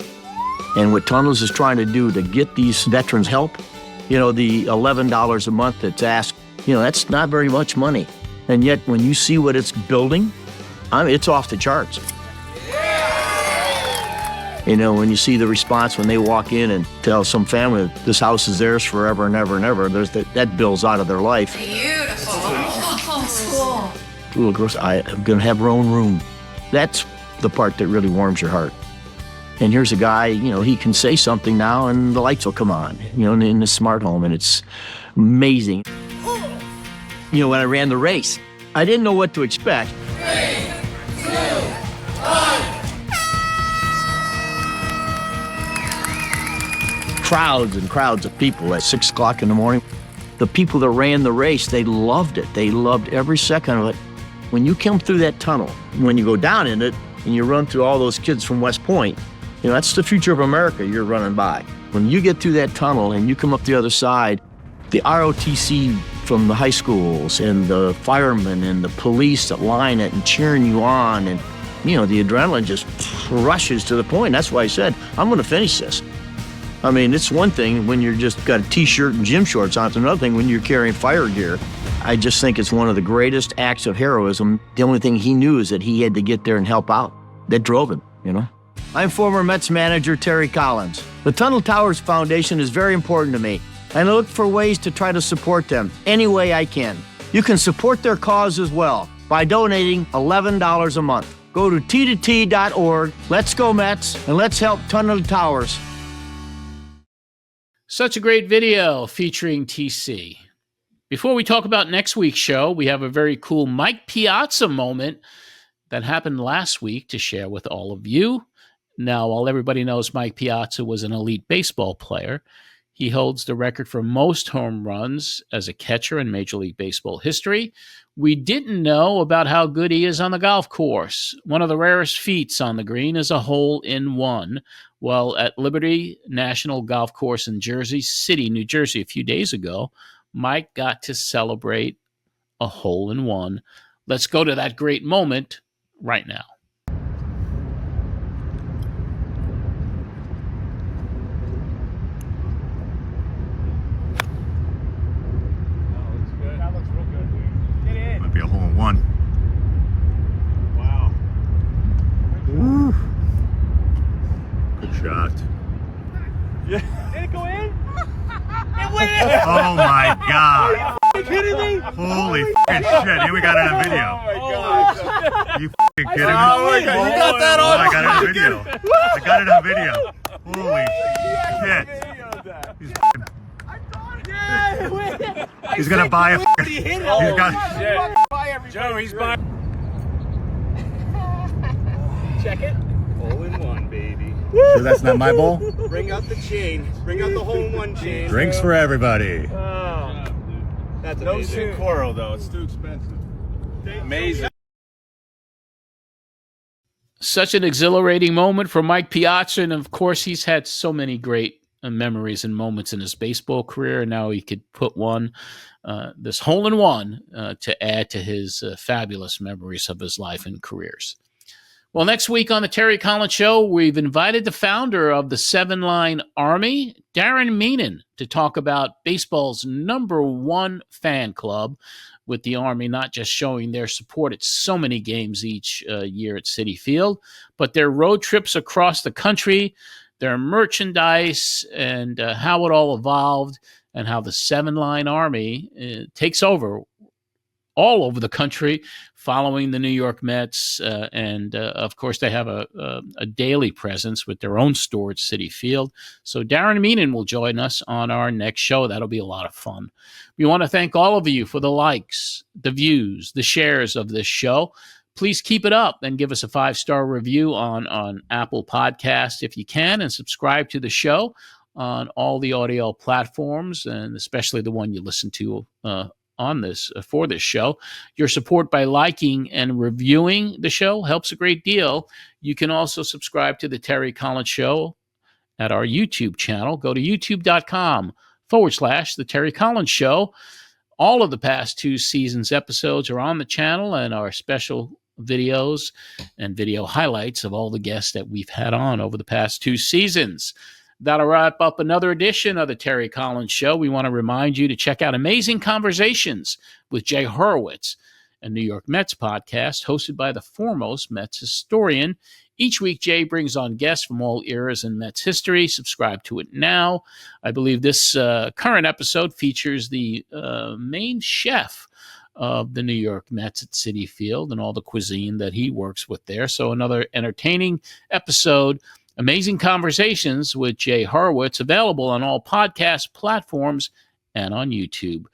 And what Tunnels is trying to do to get these veterans help, the $11 a month that's asked, that's not very much money. And yet when you see what it's building, it's off the charts. When you see the response when they walk in and tell some family this house is theirs forever and ever and ever, that builds out of their life. Beautiful. Oh, cool. Little girls, I'm going to have her own room. That's the part that really warms your heart. And here's a guy, he can say something now and the lights will come on, in the smart home, and it's amazing. When I ran the race, I didn't know what to expect. 3, 2, 1. Crowds and crowds of people at 6 o'clock in the morning. The people that ran the race, they loved it. They loved every second of it. When you come through that tunnel, when you go down in it and you run through all those kids from West Point, that's the future of America you're running by. When you get through that tunnel and you come up the other side, the ROTC from the high schools and the firemen and the police that line it and cheering you on, and the adrenaline just rushes to the point. That's why I said, I'm going to finish this. It's one thing when you're just got a t-shirt and gym shorts on. It's another thing when you're carrying fire gear. I just think it's one of the greatest acts of heroism. The only thing he knew is that he had to get there and help out. That drove him, I'm former Mets manager Terry Collins. The Tunnel Towers Foundation is very important to me, and I look for ways to try to support them any way I can. You can support their cause as well by donating $11 a month. Go to t2t.org. Let's go Mets, and let's help Tunnel Towers. Such a great video featuring TC. Before we talk about next week's show, we have a very cool Mike Piazza moment that happened last week to share with all of you. Now, while everybody knows Mike Piazza was an elite baseball player, he holds the record for most home runs as a catcher in Major League Baseball history. We didn't know about how good he is on the golf course. One of the rarest feats on the green is a hole-in-one. Well, at Liberty National Golf Course in Jersey City, New Jersey, a few days ago, Mike got to celebrate a hole-in-one. Let's go to that great moment right now. Might be a hole-in-one. Wow. Woo. Good shot. Yeah. Did it go in? It went in! Oh my God. Are you kidding me? Holy shit. Here we got it on video. Oh my gosh. Are you kidding me? Oh my God. You got that on? I got it on video. I got it on video. Holy shit. He's gonna buy a. He's got. Joe, he's buying. Check it. Hole-in-one, baby. Sure that's not my ball? Bring out the chain. Bring out the hole-in-one chain. Drinks for everybody. Oh. That's No amazing. Coral though, it's too expensive. Amazing. Such an exhilarating moment for Mike Piazza, and of course he's had so many great memories and moments in his baseball career, and now he could put this hole-in-one to add to his fabulous memories of his life and careers. Well, next week on the Terry Collins Show, we've invited the founder of the 7-Line Army, Darren Meenan, to talk about baseball's #1 fan club, with the Army, not just showing their support at so many games each year at Citi Field, but their road trips across the country, their merchandise, and how it all evolved, and how the 7-Line Army takes over all over the country following the New York Mets. And of course, they have a daily presence with their own store at Citi Field. So Darren Meenan will join us on our next show. That'll be a lot of fun. We want to thank all of you for the likes, the views, the shares of this show. Please keep it up and give us a 5-star review on Apple Podcasts if you can, and subscribe to the show on all the audio platforms, and especially the one you listen to on this for this show. Your support by liking and reviewing the show helps a great deal. You can also subscribe to the Terry Collins Show at our YouTube channel. Go to youtube.com/The Terry Collins Show. All of the past 2 seasons episodes are on the channel, and our special videos and video highlights of all the guests that we've had on over the past 2 seasons. That'll wrap up another edition of the Terry Collins Show. We want to remind you to check out Amazing Conversations with Jay Horowitz, a New York Mets podcast hosted by the foremost Mets historian. Each week, Jay brings on guests from all eras in Mets history. Subscribe to it now. I believe this current episode features the main chef of the New York Mets at Citi Field and all the cuisine that he works with there. So another entertaining episode. Amazing Conversations with Jay Horowitz, available on all podcast platforms and on YouTube.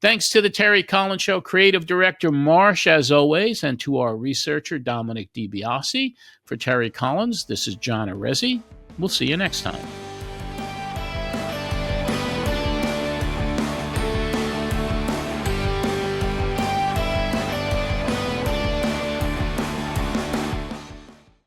Thanks to the Terry Collins Show creative director, Marsh, as always, and to our researcher, Dominic DiBiase. For Terry Collins, this is John Arezzi. We'll see you next time.